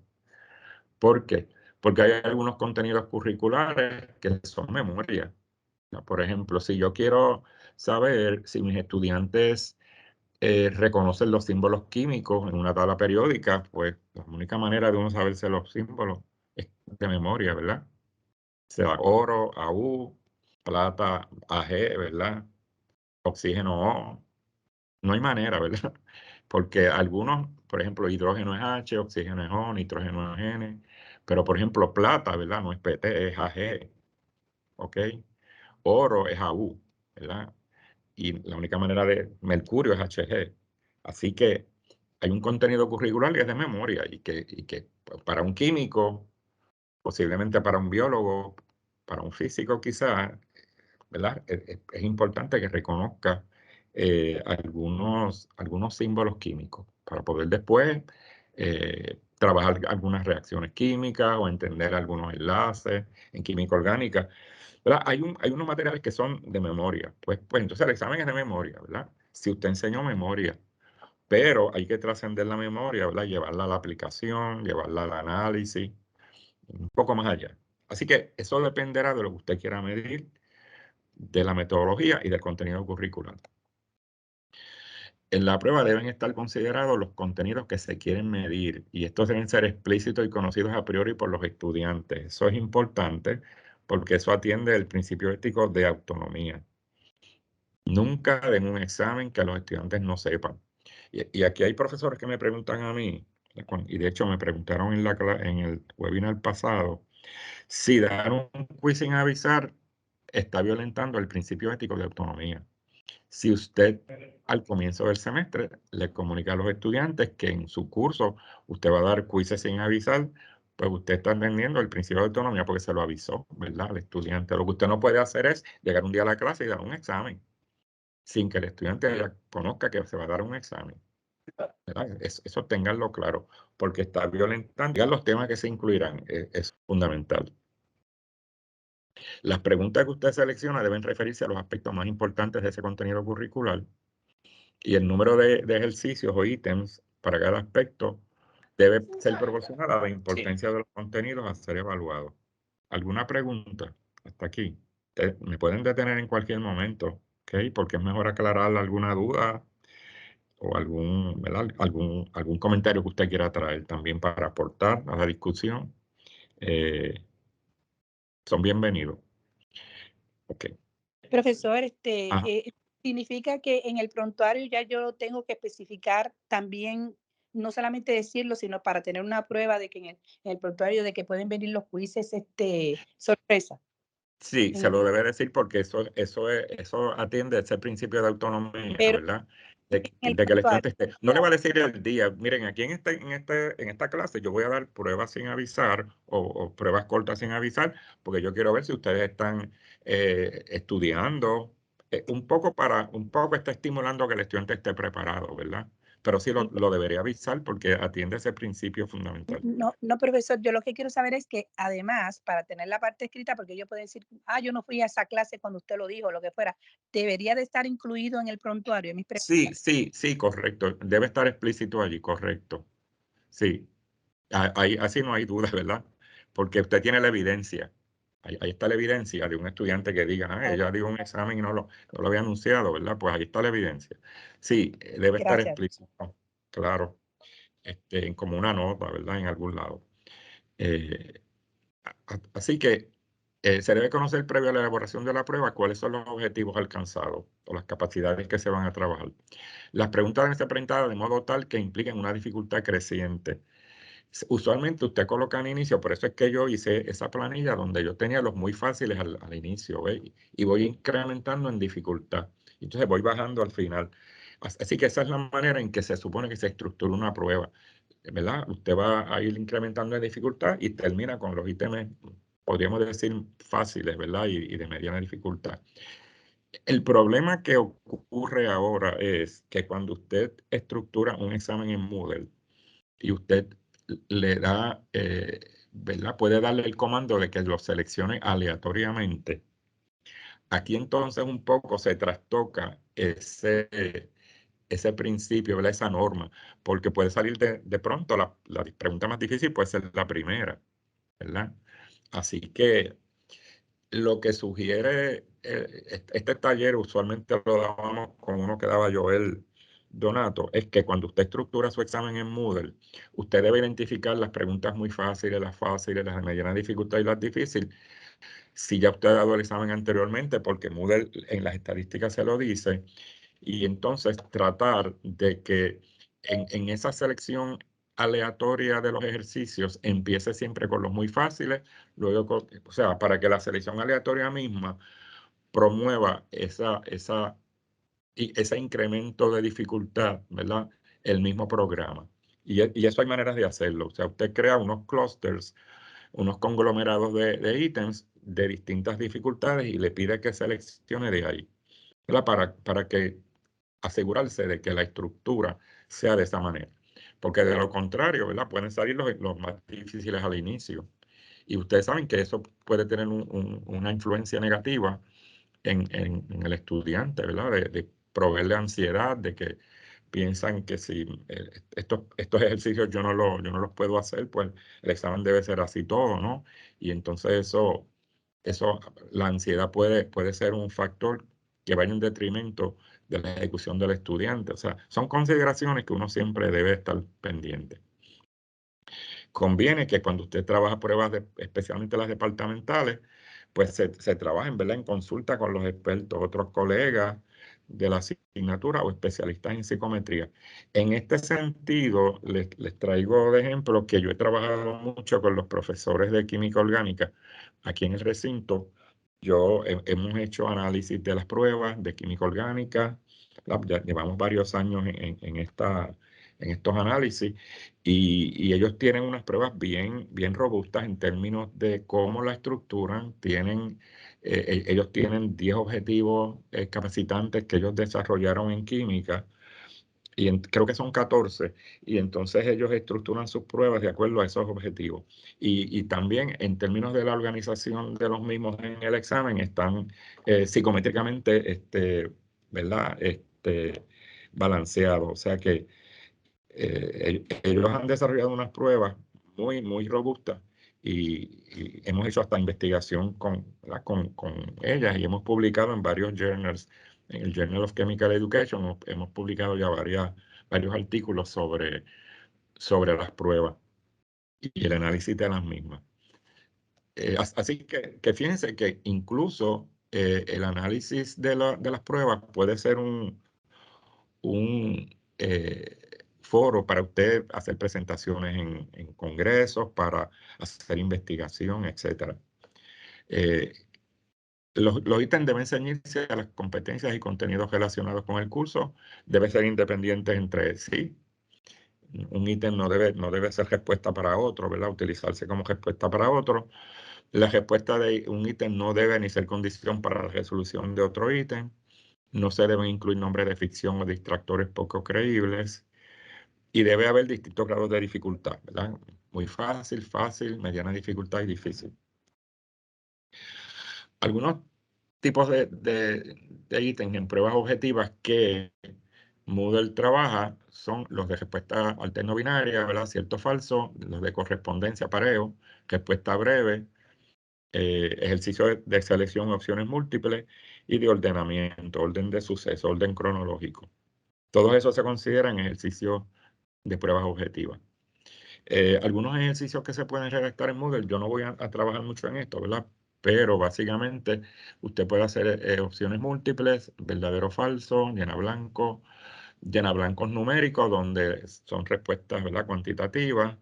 ¿Por qué? Porque hay algunos contenidos curriculares que son memoria. Por ejemplo, si yo quiero saber si mis estudiantes reconocen los símbolos químicos en una tabla periódica, pues la única manera de uno saberse los símbolos es de memoria, ¿verdad? Sea oro, AU, plata, AG, ¿verdad? Oxígeno O. No hay manera, ¿verdad? Porque algunos, por ejemplo, hidrógeno es H, oxígeno es O, nitrógeno es N. Pero, por ejemplo, plata, ¿verdad? No es PT, es AG, ¿ok? Oro es AU, ¿verdad? Y la única manera de mercurio es HG. Así que hay un contenido curricular que es de memoria y que pues, para un químico, posiblemente para un biólogo, para un físico quizás, ¿verdad? Es importante que reconozca algunos símbolos químicos para poder después trabajar algunas reacciones químicas o entender algunos enlaces en química orgánica, ¿verdad? Hay unos materiales que son de memoria, pues entonces el examen es de memoria, ¿verdad? Si usted enseñó memoria, pero hay que trascender la memoria, ¿verdad? Llevarla a la aplicación, llevarla al análisis, un poco más allá. Así que eso dependerá de lo que usted quiera medir, de la metodología y del contenido curricular. En la prueba deben estar considerados los contenidos que se quieren medir y estos deben ser explícitos y conocidos a priori por los estudiantes. Eso es importante porque eso atiende el principio ético de autonomía. Nunca den un examen que los estudiantes no sepan. Y aquí hay profesores que me preguntan a mí, y de hecho me preguntaron en el webinar pasado, si dar un quiz sin avisar está violentando el principio ético de autonomía. Si usted al comienzo del semestre le comunica a los estudiantes que en su curso usted va a dar quizzes sin avisar, pues usted está entendiendo el principio de autonomía porque se lo avisó, ¿verdad? Al estudiante. Lo que usted no puede hacer es llegar un día a la clase y dar un examen sin que el estudiante ya conozca que se va a dar un examen, ¿verdad? Eso ténganlo claro, porque está violentando los temas que se incluirán, es fundamental. Las preguntas que usted selecciona deben referirse a los aspectos más importantes de ese contenido curricular y el número de ejercicios o ítems para cada aspecto debe ser proporcional a la importancia de los contenidos a ser evaluados. ¿Alguna pregunta hasta aquí? Me pueden detener en cualquier momento, ¿ok? Porque es mejor aclarar alguna duda o ¿verdad? algún comentario que usted quiera traer también para aportar a la discusión. Son bienvenidos. Ok. Profesor, Ajá. significa que en el prontuario ya yo tengo que especificar también, no solamente decirlo, sino para tener una prueba de que en el prontuario de que pueden venir los quizzes, sorpresa. Sí, En se el- lo debe decir porque eso atiende a ese principio de autonomía, pero ¿verdad? De, en el que el prontuario, estudiante esté. No le va a decir el día, miren, aquí en esta clase yo voy a dar pruebas sin avisar o pruebas cortas sin avisar, porque yo quiero ver si ustedes están estudiando. Un poco está estimulando que el estudiante esté preparado, ¿verdad? pero sí lo debería avisar porque atiende ese principio fundamental. No, no, profesor, yo lo que quiero saber es que además, para tener la parte escrita, porque yo puedo decir, yo no fui a esa clase cuando usted lo dijo, lo que fuera, debería de estar incluido en el prontuario, mis Sí, preguntas. sí, sí, correcto. Debe estar explícito allí, correcto. Sí, ahí, así no hay duda, ¿verdad? Porque usted tiene la evidencia. Ahí está la evidencia de un estudiante que diga, Oh, ella dio un examen y no lo había anunciado, ¿verdad? Pues ahí está la evidencia. Sí, debe estar gracias. explícito, claro, como una nota, ¿verdad? En algún lado. Eh, Así que se debe conocer previo a la elaboración de la prueba cuáles son los objetivos alcanzados o las capacidades que se van a trabajar. Las preguntas deben ser presentadas de modo tal que impliquen una dificultad creciente. Usualmente usted coloca al inicio, por eso es que yo hice esa planilla donde yo tenía los muy fáciles al inicio, ¿ve? Y voy incrementando en dificultad. Entonces voy bajando al final. Así que esa es la manera en que se supone que se estructura una prueba, ¿verdad? Usted va a ir incrementando en dificultad y termina con los ítems, podríamos decir, fáciles, ¿verdad? Y de mediana dificultad. El problema que ocurre ahora es que cuando usted estructura un examen en Moodle y usted le da, ¿verdad? Puede darle el comando de que lo seleccione aleatoriamente. Aquí entonces un poco se trastoca ese principio, ¿verdad? Esa norma, porque puede salir de pronto, la pregunta más difícil puede ser la primera, ¿verdad? Así que lo que sugiere este taller, usualmente lo dábamos con uno que daba Joel Donato, es que cuando usted estructura su examen en Moodle, usted debe identificar las preguntas muy fáciles, las de mediana dificultad y las difíciles. Si ya usted ha dado el examen anteriormente, porque Moodle en las estadísticas se lo dice, y entonces tratar de que en esa selección aleatoria de los ejercicios empiece siempre con los muy fáciles, luego, o sea, para que la selección aleatoria misma promueva ese incremento de dificultad, ¿verdad? El mismo programa. Y eso hay maneras de hacerlo. O sea, usted crea unos clusters, unos conglomerados de ítems de distintas dificultades y le pide que seleccione de ahí, ¿verdad? Para que asegurarse de que la estructura sea de esa manera. Porque de lo contrario, ¿verdad? Pueden salir los más difíciles al inicio. Y ustedes saben que eso puede tener una influencia negativa en el estudiante, ¿verdad? De proveerle ansiedad, de que piensan que si estos ejercicios yo no los puedo hacer, pues el examen debe ser así todo, ¿no? Y entonces eso, la ansiedad puede ser un factor que vaya en detrimento de la ejecución del estudiante. O sea, son consideraciones que uno siempre debe estar pendiente. Conviene que cuando usted trabaja pruebas, especialmente las departamentales, pues se trabajen, ¿verdad? En consulta con los expertos, otros colegas de la asignatura o especialistas en psicometría. En este sentido, les traigo de ejemplo que yo he trabajado mucho con los profesores de química orgánica aquí en el recinto. Hemos hecho análisis de las pruebas de química orgánica. Ya llevamos varios años en estos análisis. Y ellos tienen unas pruebas bien robustas en términos de cómo la estructuran. Ellos tienen 10 objetivos capacitantes que ellos desarrollaron en química, y creo que son 14, y entonces ellos estructuran sus pruebas de acuerdo a esos objetivos. Y también en términos de la organización de los mismos en el examen, están psicométricamente, ¿verdad? Balanceados. O sea que ellos han desarrollado unas pruebas muy robustas y hemos hecho hasta investigación ¿verdad? Con ellas y hemos publicado en varios journals. En el Journal of Chemical Education hemos publicado ya varios artículos sobre las pruebas y el análisis de las mismas. Así que fíjense que incluso el análisis de las pruebas puede ser un foro para usted hacer presentaciones en congresos, para hacer investigación, etcétera. Eh, los ítems deben ceñirse a las competencias y contenidos relacionados con el curso, deben ser independientes entre sí. Un ítem no debe ser respuesta para otro, ¿verdad? Utilizarse como respuesta para otro. La respuesta de un ítem no debe ni ser condición para la resolución de otro ítem. No se deben incluir nombres de ficción o distractores poco creíbles. Y debe haber distintos grados de dificultad, ¿verdad? Muy fácil, fácil, mediana dificultad y difícil. Algunos tipos de ítems en pruebas objetivas que Moodle trabaja son los de respuesta alterno-binaria, ¿verdad? Cierto o falso, los de correspondencia, pareo, respuesta breve, ejercicio de selección, opciones múltiples y de ordenamiento, orden de suceso, orden cronológico. Todos esos se consideran ejercicios de pruebas objetivas. Algunos ejercicios que se pueden redactar en Moodle, yo no voy a trabajar mucho en esto, ¿verdad? Pero básicamente usted puede hacer opciones múltiples, verdadero o falso, llena blancos numéricos, donde son respuestas, ¿verdad?, cuantitativas,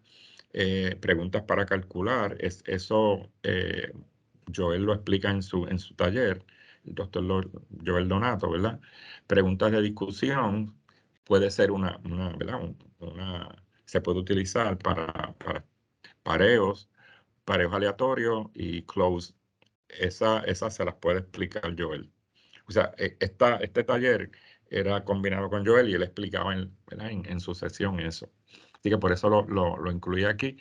preguntas para calcular. Eso Joel lo explica en su taller, el doctor Joel Donato, ¿verdad? Preguntas de discusión puede ser ¿verdad? Se puede utilizar para pareos, pareos aleatorios y close. Esas se las puede explicar Joel. O sea, este taller era combinado con Joel y él explicaba ¿verdad? En su sesión eso. Así que por eso lo incluí aquí.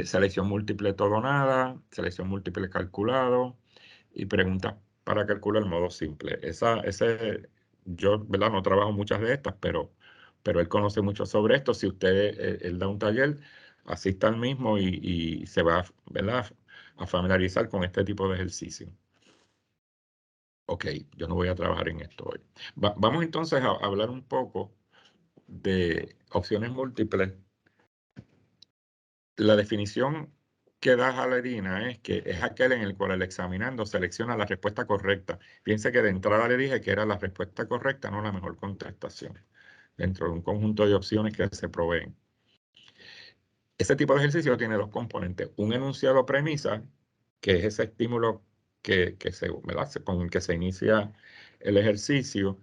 Selección múltiple todo o nada, selección múltiple calculado y preguntas para calcular el modo simple. Yo, ¿verdad? No trabajo muchas de estas, pero él conoce mucho sobre esto. Si usted, él da un taller, asista al mismo y se va, ¿verdad?, a familiarizar con este tipo de ejercicio. Ok, yo no voy a trabajar en esto hoy. Vamos entonces a hablar un poco de opciones múltiples. La definición que da Jalerina es que es aquel en el cual el examinando selecciona la respuesta correcta. Piense que de entrada le dije que era la respuesta correcta, no la mejor contestación, dentro de un conjunto de opciones que se proveen. Ese tipo de ejercicio tiene dos componentes. Un enunciado premisa, que es ese estímulo ¿verdad?, con el que se inicia el ejercicio,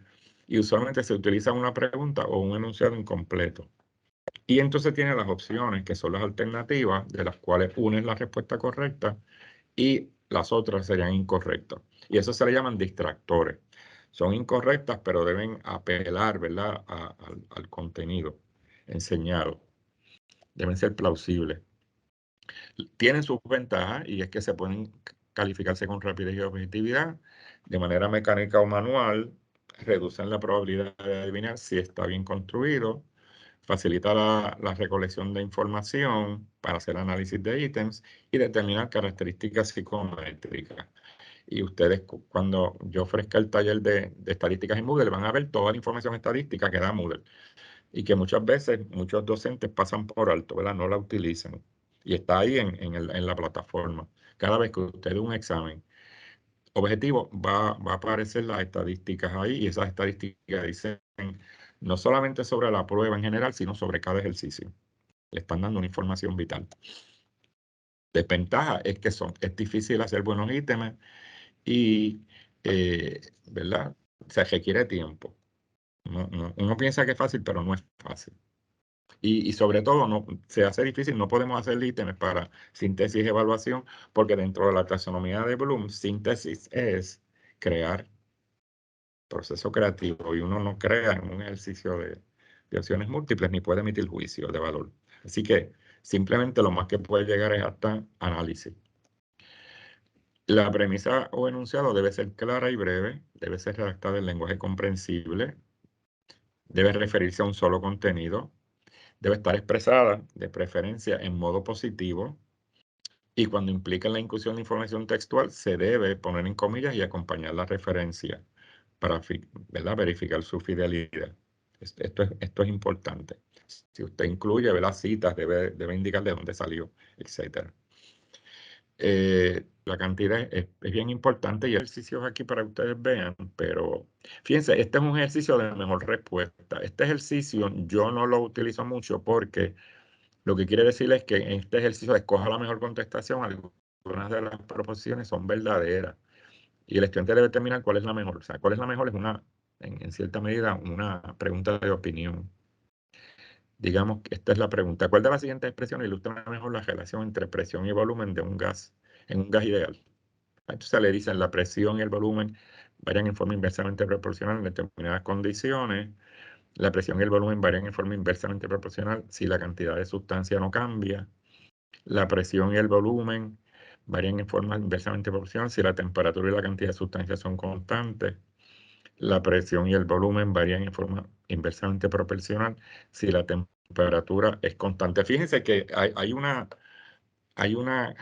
y usualmente se utiliza una pregunta o un enunciado incompleto. Y entonces tiene las opciones, que son las alternativas, de las cuales una es la respuesta correcta y las otras serían incorrectas. Y eso se le llaman distractores. Son incorrectas, pero deben apelar, ¿verdad?, al contenido enseñado. Deben ser plausibles. Tienen sus ventajas y es que se pueden calificarse con rapidez y objetividad de manera mecánica o manual, reducen la probabilidad de adivinar si está bien construido, facilita la recolección de información para hacer análisis de ítems y determinar características psicométricas. Y ustedes, cuando yo ofrezca el taller de estadísticas en Moodle, van a ver toda la información estadística que da Moodle y que muchas veces muchos docentes pasan por alto, ¿verdad? No la utilizan. Y está ahí en la plataforma. Cada vez que usted dé un examen objetivo, va a aparecer las estadísticas ahí y esas estadísticas dicen no solamente sobre la prueba en general, sino sobre cada ejercicio. Le están dando una información vital. Desventaja es que es difícil hacer buenos ítems y, ¿verdad?, se requiere tiempo. Uno piensa que es fácil, pero no es fácil. Y sobre todo, se hace difícil, no podemos hacer ítems para síntesis y evaluación, porque dentro de la taxonomía de Bloom, síntesis es crear proceso creativo y uno no crea en un ejercicio de opciones múltiples ni puede emitir juicio de valor. Así que simplemente lo más que puede llegar es hasta análisis. La premisa o enunciado debe ser clara y breve, debe ser redactada en lenguaje comprensible, debe referirse a un solo contenido, debe estar expresada de preferencia en modo positivo y cuando implica la inclusión de información textual se debe poner en comillas y acompañar la referencia para, ¿verdad?, verificar su fidelidad. Esto es importante. Si usted incluye, ¿verdad?, citas, debe indicar de dónde salió, etc. La cantidad es bien importante y hay ejercicios aquí para que ustedes vean, pero fíjense, este es un ejercicio de mejor respuesta. Este ejercicio yo no lo utilizo mucho porque lo que quiere decir es que en este ejercicio escoja la mejor contestación. Algunas de las proposiciones son verdaderas y el estudiante debe determinar cuál es la mejor. O sea, cuál es la mejor es en cierta medida, una pregunta de opinión. Digamos que esta es la pregunta. ¿Cuál de las siguientes expresiones ilustra mejor la relación entre presión y volumen de un gas en un gas ideal? Entonces le dicen la presión y el volumen varían en forma inversamente proporcional en determinadas condiciones. La presión y el volumen varían en forma inversamente proporcional si la cantidad de sustancia no cambia. La presión y el volumen varían en forma inversamente proporcional si la temperatura y la cantidad de sustancia son constantes. La presión y el volumen varían en forma inversamente proporcional si la temperatura es constante. Fíjense que hay una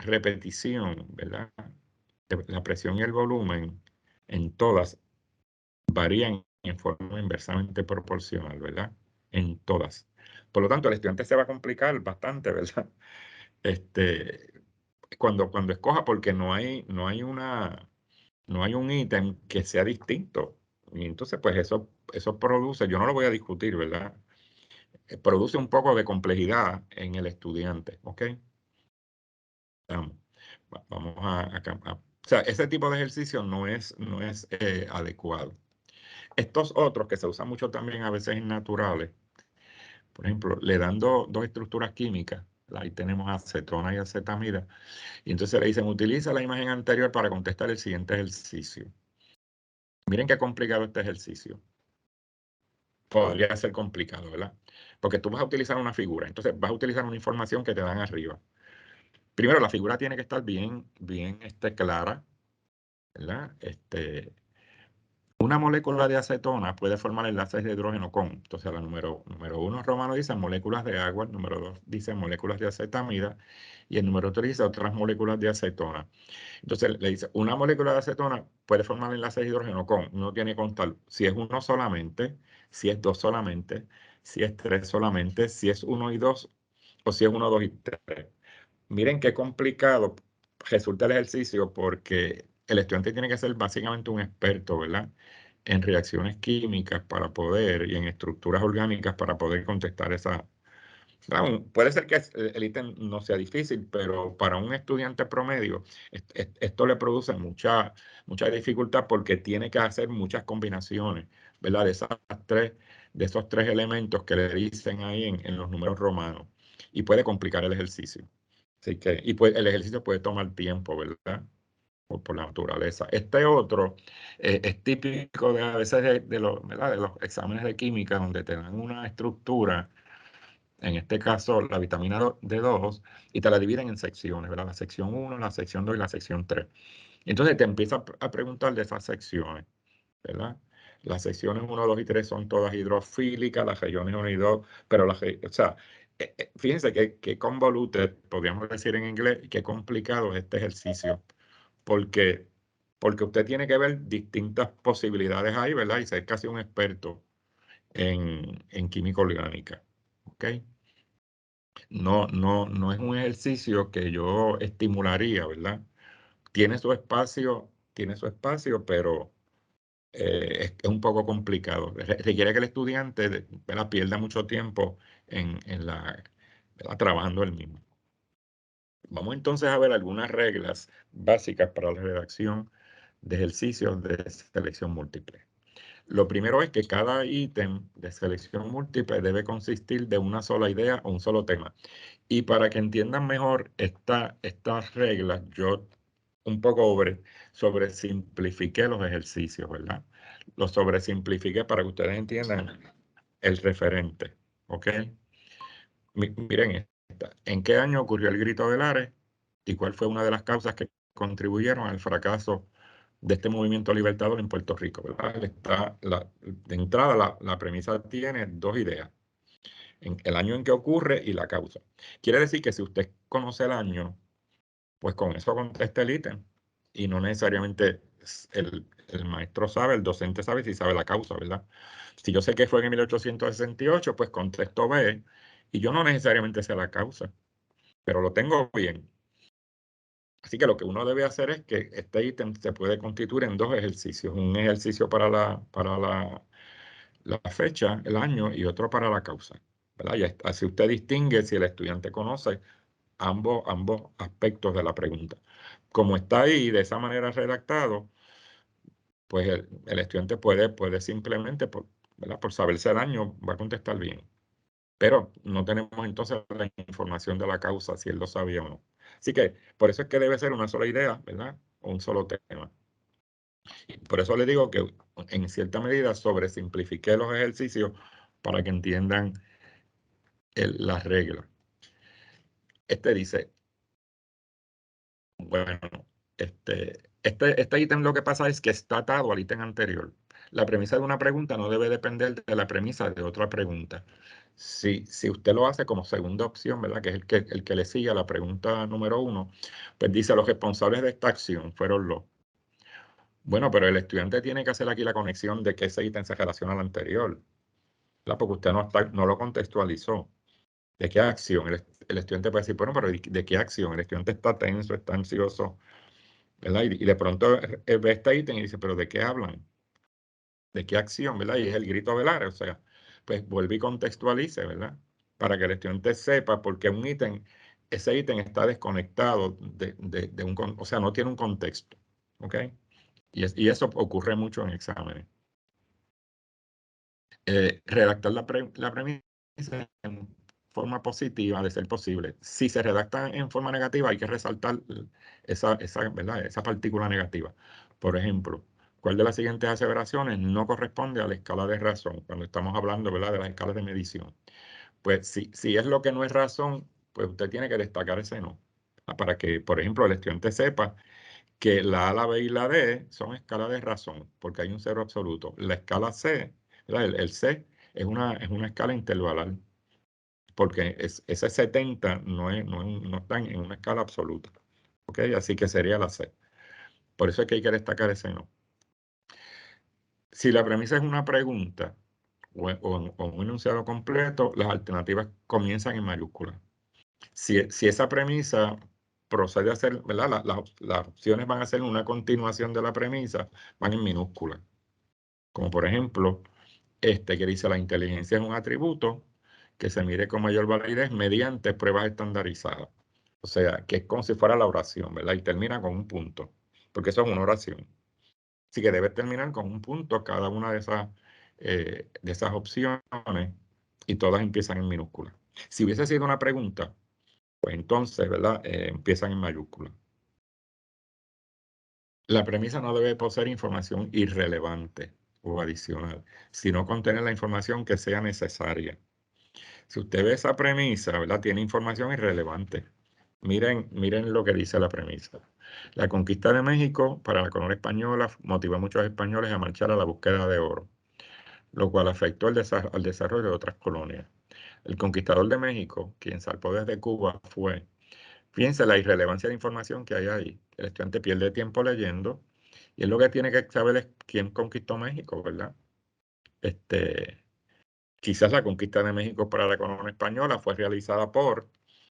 repetición, ¿verdad? La presión y el volumen en todas varían en forma inversamente proporcional, ¿verdad? En todas. Por lo tanto, el estudiante se va a complicar bastante, ¿verdad? Cuando escoja, porque no hay un ítem que sea distinto. Y entonces, pues eso produce, yo no lo voy a discutir, ¿verdad? Produce un poco de complejidad en el estudiante, ¿ok? Vamos, vamos o sea, ese tipo de ejercicio no es adecuado. Estos otros que se usan mucho también a veces en naturales, por ejemplo, le dan dos estructuras químicas, ahí tenemos acetona y acetamida, y entonces le dicen, utiliza la imagen anterior para contestar el siguiente ejercicio. Miren qué complicado este ejercicio. Podría ser complicado, ¿verdad? Porque tú vas a utilizar una figura, entonces vas a utilizar una información que te dan arriba. Primero, la figura tiene que estar bien clara, ¿verdad? Una molécula de acetona puede formar enlaces de hidrógeno con, entonces la número 1 romano dice moléculas de agua, el número 2 dice moléculas de acetamida y el número 3 dice otras moléculas de acetona. Entonces le dice, una molécula de acetona puede formar enlaces de hidrógeno con, uno tiene que contar si es uno solamente, si es dos solamente, si es tres solamente, si es uno y dos o si es uno, dos y tres. Miren qué complicado resulta el ejercicio porque el estudiante tiene que ser básicamente un experto, ¿verdad? En reacciones químicas para poder y en estructuras orgánicas para poder contestar esa. Claro, puede ser que el ítem no sea difícil, pero para un estudiante promedio esto le produce mucha dificultad porque tiene que hacer muchas combinaciones, ¿verdad? De esos tres elementos que le dicen ahí en los números romanos y puede complicar el ejercicio. Así que, el ejercicio puede tomar tiempo, ¿verdad? Por la naturaleza. Este otro es típico a veces ¿verdad? De los exámenes de química donde te dan una estructura, en este caso la vitamina D2, y te la dividen en secciones, ¿verdad? La sección 1, la sección 2 y la sección 3. Entonces te empieza a preguntar de esas secciones, ¿verdad? Las secciones 1, 2 y 3 son todas hidrofílicas, las regiones 1 y 2, pero o sea, fíjense que convoluted, podríamos decir en inglés, qué complicado es este ejercicio, porque, porque usted tiene que ver distintas posibilidades ahí, ¿verdad? Y ser casi un experto en química orgánica, ¿ok? No es un ejercicio que yo estimularía, ¿verdad? Tiene su espacio, pero es un poco complicado. Requiere que el estudiante, ¿verdad? Pierda mucho tiempo ¿verdad? Trabajando el mismo. Vamos entonces a ver algunas reglas básicas para la redacción de ejercicios de selección múltiple. Lo primero es que cada ítem de selección múltiple debe consistir de una sola idea o un solo tema. Y para que entiendan mejor estas reglas, yo un poco sobresimplifiqué los ejercicios, ¿verdad? Los sobresimplifiqué para que ustedes entiendan el referente, ¿ok? Miren esta. ¿En qué año ocurrió el Grito de Lares? ¿Y cuál fue una de las causas que contribuyeron al fracaso de este movimiento libertador en Puerto Rico? ¿Verdad? De entrada, la premisa tiene dos ideas. El año en que ocurre y la causa. Quiere decir que si usted conoce el año, pues con eso contesta el ítem. Y no necesariamente el maestro sabe, el docente sabe si sabe la causa, ¿verdad? Si yo sé que fue en 1868, pues contesto B y yo no necesariamente sé la causa, pero lo tengo bien. Así que lo que uno debe hacer es que este ítem se puede constituir en dos ejercicios. Un ejercicio para la fecha, el año, y otro para la causa, ¿verdad? Y así usted distingue si el estudiante conoce ambos aspectos de la pregunta. Como está ahí de esa manera redactado, pues el estudiante puede simplemente, ¿verdad? Por saberse el año, va a contestar bien. Pero no tenemos entonces la información de la causa, si él lo sabía o no. Así que por eso es que debe ser una sola idea, ¿verdad? O un solo tema. Y por eso le digo que en cierta medida sobresimplifiqué los ejercicios para que entiendan las reglas. Dice, bueno, este ítem lo que pasa es que está atado al ítem anterior. La premisa de una pregunta no debe depender de la premisa de otra pregunta. Si usted lo hace como segunda opción, ¿verdad? Que es el que le sigue a la pregunta número 1, pues dice, los responsables de esta acción fueron los. Bueno, pero el estudiante tiene que hacer aquí la conexión de que ese ítem se relaciona al anterior, ¿verdad? Porque usted no lo contextualizó. ¿De qué acción? El estudiante puede decir, bueno, pero ¿de qué acción? El estudiante está tenso, está ansioso, ¿verdad? Y de pronto ve este ítem y dice, pero ¿de qué hablan? ¿De qué acción, verdad? Y es el grito velar, o sea, pues vuelve y contextualice, ¿verdad? Para que el estudiante sepa por qué ese ítem está desconectado o sea, no tiene un contexto, ¿ok? Y eso ocurre mucho en exámenes. Redactar la premisa en forma positiva, de ser posible. Si se redacta en forma negativa, hay que resaltar ¿verdad? Esa partícula negativa. Por ejemplo, ¿cuál de las siguientes aseveraciones no corresponde a la escala de razón? Cuando estamos hablando, ¿verdad?, de las escalas de medición. Pues si es lo que no es razón, pues usted tiene que destacar ese no. Para que, por ejemplo, el estudiante sepa que la A, la B y la D son escalas de razón, porque hay un cero absoluto. La escala C, el C, es una escala intervalar, porque ese 70 no está en una escala absoluta. ¿Ok? Así que sería la C. Por eso es que hay que destacar ese no. Si la premisa es una pregunta o un enunciado completo, las alternativas comienzan en mayúsculas. Si esa premisa procede a ser, ¿verdad? Las opciones van a ser una continuación de la premisa, van en minúsculas. Como por ejemplo, que dice la inteligencia es un atributo que se mide con mayor validez mediante pruebas estandarizadas. O sea, que es como si fuera la oración, ¿verdad? Y termina con un punto, porque eso es una oración. Así que debe terminar con un punto cada una de esas opciones y todas empiezan en minúsculas. Si hubiese sido una pregunta, pues entonces, ¿verdad? Empiezan en mayúsculas. La premisa no debe poseer información irrelevante o adicional, sino contener la información que sea necesaria. Si usted ve esa premisa, ¿verdad? Tiene información irrelevante. Miren lo que dice la premisa. La conquista de México para la corona española motivó a muchos españoles a marchar a la búsqueda de oro, lo cual afectó al desarrollo de otras colonias. El conquistador de México, quien zarpó desde Cuba, fue. Fíjense la irrelevancia de información que hay ahí. El estudiante pierde tiempo leyendo y él lo que tiene que saber es quién conquistó México, ¿verdad? Quizás la conquista de México para la corona española fue realizada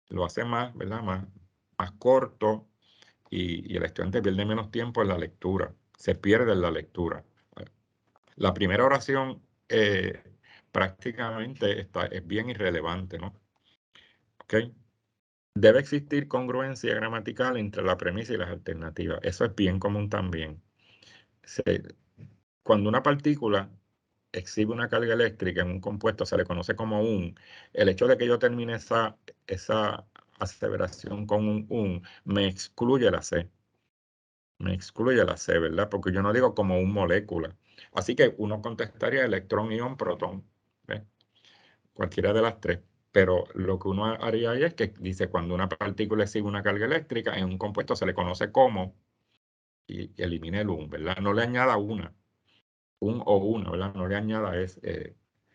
lo hace más, ¿verdad? Más corto y el estudiante pierde menos tiempo en la lectura, se pierde en la lectura. La primera oración prácticamente es bien irrelevante, ¿no? ¿Ok? Debe existir congruencia gramatical entre la premisa y las alternativas. Eso es bien común también. Cuando una partícula exhibe una carga eléctrica en un compuesto, se le conoce como el hecho de que yo termine esa aseveración con un me excluye la C. Me excluye la C, ¿verdad? Porque yo no digo como un molécula. Así que uno contestaría electrón, ion, protón. ¿Ve? Cualquiera de las tres. Pero lo que uno haría ahí es que dice, cuando una partícula exhibe una carga eléctrica en un compuesto se le conoce como, y elimine el ¿verdad? No le añada un o una, ¿verdad? No le añada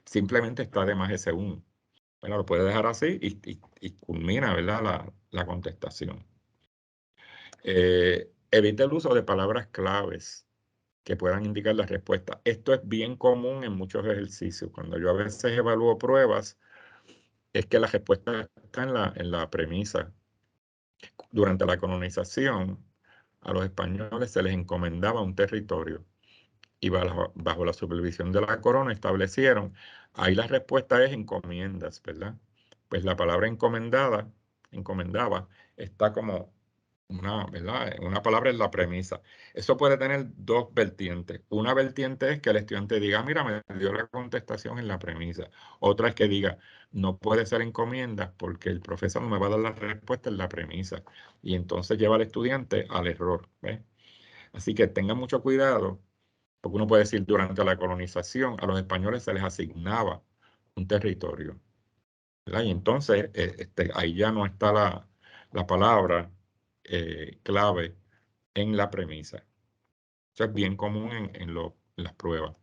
simplemente está de más ese ¿verdad? Lo puede dejar así y culmina, ¿verdad? La contestación. Evite el uso de palabras claves que puedan indicar la respuesta. Esto es bien común en muchos ejercicios. Cuando yo a veces evalúo pruebas, es que la respuesta está en la premisa. Durante la colonización, a los españoles se les encomendaba un territorio y bajo la supervisión de la corona establecieron, ahí la respuesta es encomiendas, ¿verdad? Pues la palabra encomendaba, está como ¿verdad? Una palabra en la premisa. Eso puede tener dos vertientes. Una vertiente es que el estudiante diga, mira, me dio la contestación en la premisa. Otra es que diga, no puede ser encomiendas porque el profesor no me va a dar la respuesta en la premisa. Y entonces lleva al estudiante al error, ¿ves? Así que tengan mucho cuidado porque uno puede decir, durante la colonización a los españoles se les asignaba un territorio, ¿verdad? Y entonces ahí ya no está la palabra clave en la premisa. Eso es bien común en las pruebas.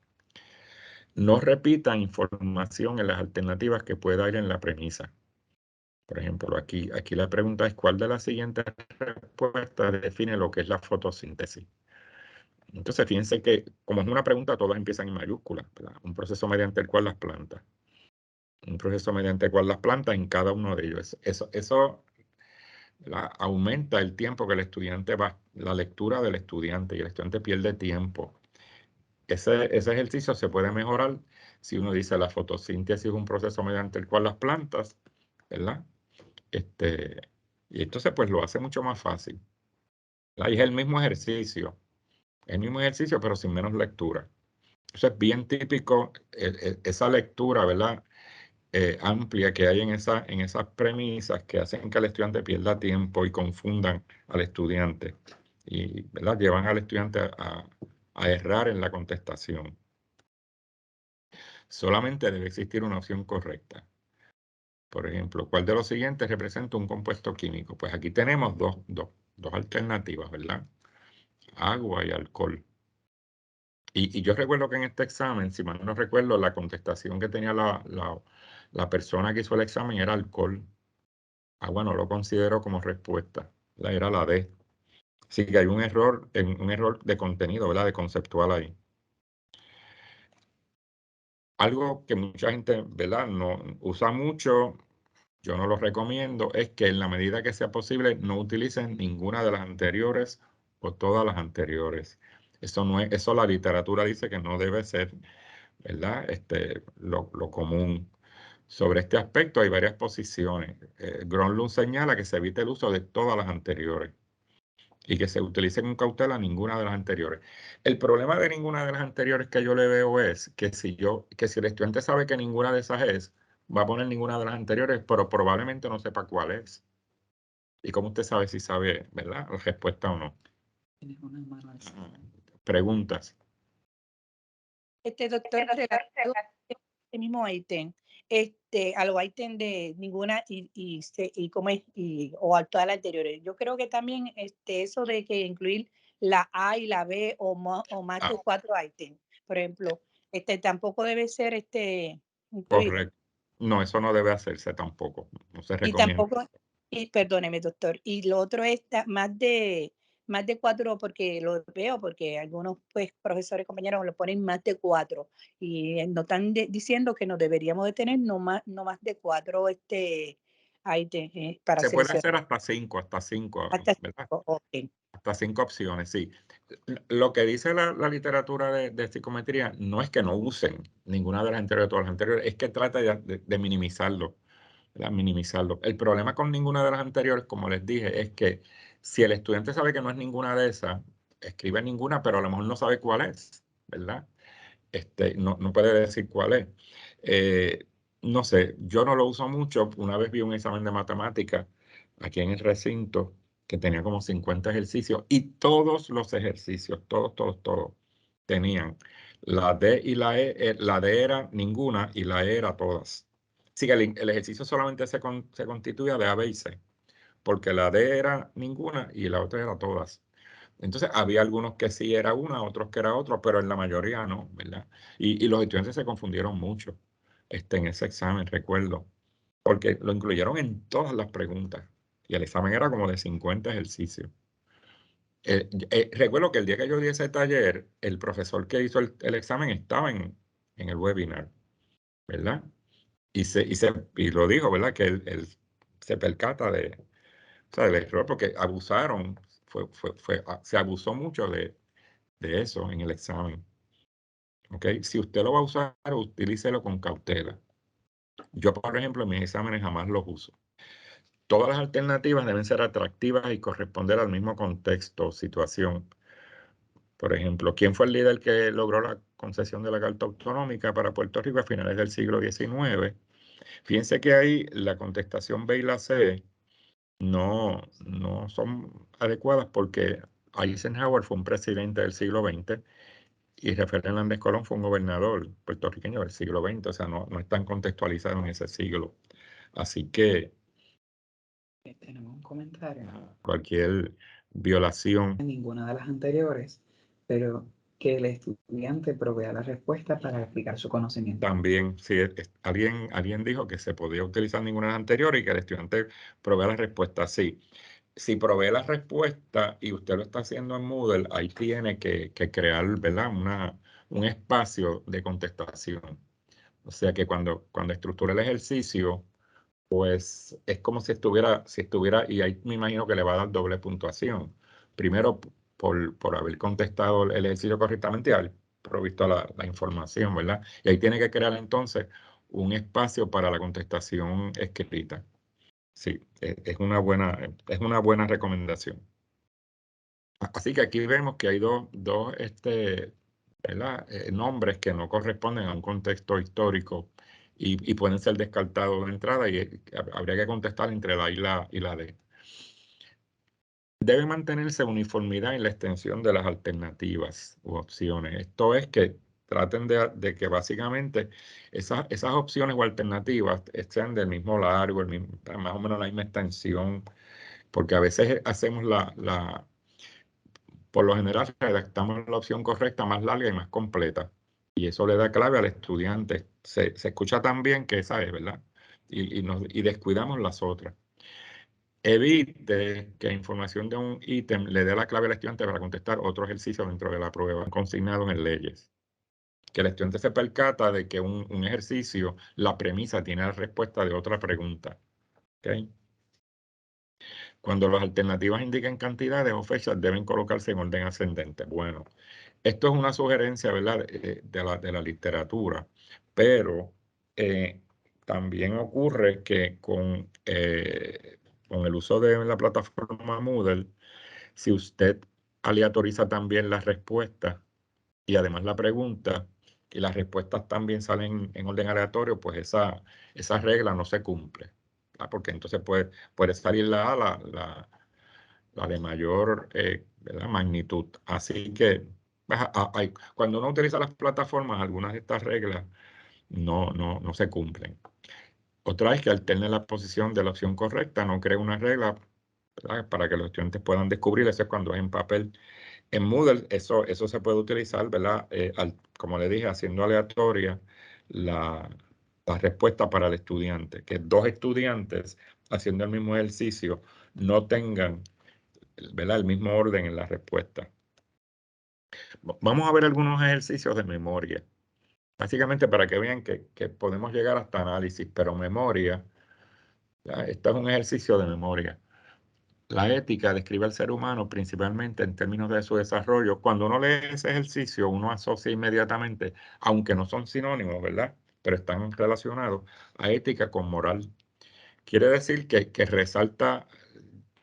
No repitan información en las alternativas que pueda ir en la premisa. Por ejemplo, aquí la pregunta es: ¿cuál de las siguientes respuestas define lo que es la fotosíntesis? Entonces, fíjense que como es una pregunta, todas empiezan en mayúsculas, ¿verdad? Un proceso mediante el cual las plantas. Un proceso mediante el cual las plantas en cada uno de ellos. Eso aumenta el tiempo que el estudiante va, la lectura del estudiante, y el estudiante pierde tiempo. Ese ejercicio se puede mejorar si uno dice: la fotosíntesis es un proceso mediante el cual las plantas, ¿verdad? Y entonces pues lo hace mucho más fácil. Y es el mismo ejercicio, pero sin menos lectura. Eso es bien típico, esa lectura, ¿verdad? Amplia que hay en esas premisas que hacen que el estudiante pierda tiempo y confundan al estudiante. Y, ¿verdad? Llevan al estudiante a errar en la contestación. Solamente debe existir una opción correcta. Por ejemplo, ¿cuál de los siguientes representa un compuesto químico? Pues aquí tenemos dos alternativas, ¿verdad? Agua y alcohol. Y yo recuerdo que en este examen, si mal no recuerdo, la contestación que tenía la persona que hizo el examen era alcohol. Agua no lo considero como respuesta. Era la D. Así que hay un error de contenido, ¿verdad? De conceptual ahí. Algo que mucha gente, ¿verdad? No usa mucho, yo no lo recomiendo, es que en la medida que sea posible no utilicen ninguna de las anteriores o todas las anteriores. Eso la literatura dice que no debe ser, ¿verdad? Lo común. Sobre este aspecto hay varias posiciones. Gronlund señala que se evite el uso de todas las anteriores y que se utilice con cautela ninguna de las anteriores. El problema de ninguna de las anteriores que yo le veo es que si el estudiante sabe que ninguna de esas es, va a poner ninguna de las anteriores, pero probablemente no sepa cuál es. ¿Y cómo usted sabe si sabe, verdad, la respuesta o no? Preguntas. Doctor, relativo a este mismo ítem, a los ítems de ninguna y cómo es, o a todas las anteriores. Yo creo que también eso de que incluir la A y la B o más de 4 ítems, por ejemplo, tampoco debe ser incluido. Correcto. No, eso no debe hacerse tampoco. No se Y recomienda. tampoco, y perdóneme, doctor, y lo otro es más de 4, porque lo veo, porque algunos pues profesores, compañeros lo ponen más de 4 y no están diciendo que nos deberíamos de tener no más de 4 para Se puede seleccionar. hacer hasta 5, Hasta ¿verdad? 5, ok. Hasta 5 opciones, sí. Lo que dice la literatura de psicometría no es que no usen ninguna de las anteriores, todas las anteriores, es que trata de minimizarlo, ¿verdad? Minimizarlo. El problema con ninguna de las anteriores, como les dije, es que si el estudiante sabe que no es ninguna de esas, escribe ninguna, pero a lo mejor no sabe cuál es, ¿verdad? No puede decir cuál es. No sé, yo no lo uso mucho. Una vez vi un examen de matemática aquí en el recinto que tenía como 50 ejercicios y todos los ejercicios, todos, tenían la D y la E. La D era ninguna y la E era todas. Así que el ejercicio solamente se constituía de A, B y C, porque la D era ninguna y la otra era todas. Entonces, había algunos que sí era una, otros que era otro, pero en la mayoría no, ¿verdad? Y los estudiantes se confundieron mucho en ese examen, recuerdo, porque lo incluyeron en todas las preguntas y el examen era como de 50 ejercicios. Recuerdo que el día que yo di ese taller, el profesor que hizo el examen estaba en el webinar, ¿verdad? Y lo dijo, ¿verdad? Que él se percata o sea, del error porque abusaron, se abusó mucho de eso en el examen. ¿Ok? Si usted lo va a usar, utilícelo con cautela. Yo, por ejemplo, en mis exámenes jamás los uso. Todas las alternativas deben ser atractivas y corresponder al mismo contexto o situación. Por ejemplo, ¿quién fue el líder que logró la concesión de la Carta Autonómica para Puerto Rico a finales del siglo XIX? Fíjense que ahí la contestación B y la C no son adecuadas porque Eisenhower fue un presidente del siglo XX Y Rafael Hernández Colón fue un gobernador puertorriqueño del siglo XX, o sea, no están contextualizados en ese siglo. Así que Tenemos un comentario. cualquier violación. En ninguna de las anteriores, pero que el estudiante provea la respuesta para explicar su conocimiento. También, si alguien dijo que se podía utilizar ninguna de las anteriores y que el estudiante provea la respuesta, sí. Si provee la respuesta y usted lo está haciendo en Moodle, ahí tiene que crear, ¿verdad? Un espacio de contestación. O sea que cuando estructure el ejercicio, pues es como si estuviera, y ahí me imagino que le va a dar doble puntuación. Primero, por haber contestado el ejercicio correctamente y haber provisto la información, ¿verdad? Y ahí tiene que crear entonces un espacio para la contestación escrita. Sí, es una buena recomendación. Así que aquí vemos que hay dos ¿verdad? Nombres que no corresponden a un contexto histórico y pueden ser descartados de entrada y habría que contestar entre la I y la D. Debe mantenerse uniformidad en la extensión de las alternativas u opciones. Esto es que traten de que básicamente esas opciones o alternativas sean del mismo largo, más o menos la misma extensión, porque a veces hacemos por lo general redactamos la opción correcta más larga y más completa. Y eso le da clave al estudiante. Se escucha tan bien que esa es, ¿verdad? Y descuidamos las otras. Evite que la información de un ítem le dé la clave al estudiante para contestar otro ejercicio dentro de la prueba, consignado en leyes. Que el estudiante se percata de que un ejercicio, la premisa tiene la respuesta de otra pregunta. ¿Okay? Cuando las alternativas indiquen cantidades o fechas, deben colocarse en orden ascendente. Bueno, esto es una sugerencia, ¿verdad? De la literatura, pero también ocurre que con el uso de la plataforma Moodle, si usted aleatoriza también las respuestas y además la pregunta, y las respuestas también salen en orden aleatorio, pues esa regla no se cumple. Porque entonces puede salir la de mayor ¿verdad? Magnitud. Así que cuando uno utiliza las plataformas, algunas de estas reglas no se cumplen. Otra es que alterne la posición de la opción correcta, no cree una regla, ¿verdad? Para que los estudiantes puedan descubrir, eso es cuando es en papel. En Moodle eso se puede utilizar, ¿verdad? Como le dije, haciendo aleatoria la respuesta para el estudiante, que dos estudiantes haciendo el mismo ejercicio no tengan, ¿verdad? El mismo orden en la respuesta. Vamos a ver algunos ejercicios de memoria. Básicamente para que vean que podemos llegar hasta análisis, pero memoria, ¿ya? Esto es un ejercicio de memoria. La ética describe al ser humano principalmente en términos de su desarrollo. Cuando uno lee ese ejercicio, uno asocia inmediatamente, aunque no son sinónimos, ¿verdad? Pero están relacionados a ética con moral. Quiere decir que resalta,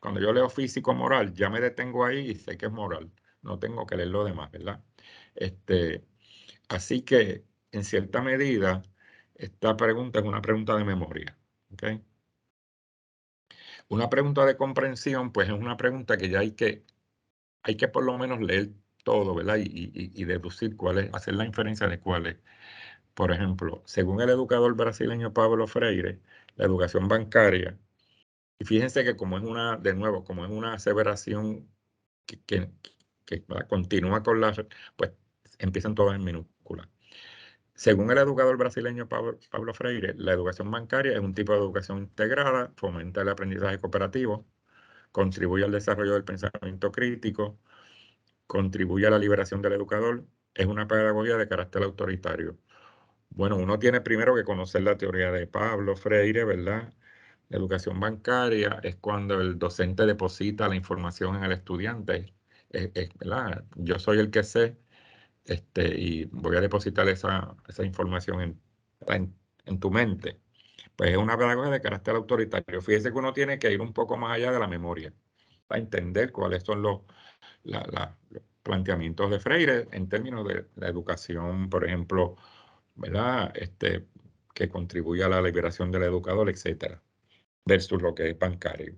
cuando yo leo físico moral, ya me detengo ahí y sé que es moral. No tengo que leer lo demás, ¿verdad? Así que, en cierta medida, esta pregunta es una pregunta de memoria. ¿Okay? Una pregunta de comprensión, pues es una pregunta que ya hay que por lo menos leer todo, ¿verdad? Y deducir hacer la inferencia de cuáles. Por ejemplo, según el educador brasileño Pablo Freire, la educación bancaria, y fíjense que de nuevo, como es una aseveración que ¿verdad? Continúa con pues empiezan todas en minúsculas. Según el educador brasileño Pablo Freire, la educación bancaria es un tipo de educación integrada, fomenta el aprendizaje cooperativo, contribuye al desarrollo del pensamiento crítico, contribuye a la liberación del educador, es una pedagogía de carácter autoritario. Bueno, uno tiene primero que conocer la teoría de Pablo Freire, ¿verdad? La educación bancaria es cuando el docente deposita la información en el estudiante. ¿Verdad? Yo soy el que sé y voy a depositar esa información en tu mente. Pues es una pedagogía de carácter autoritario. Fíjese que uno tiene que ir un poco más allá de la memoria para entender cuáles son los planteamientos de Freire en términos de la educación, por ejemplo, ¿verdad? Que contribuye a la liberación del educador, etcétera, versus lo que es bancario.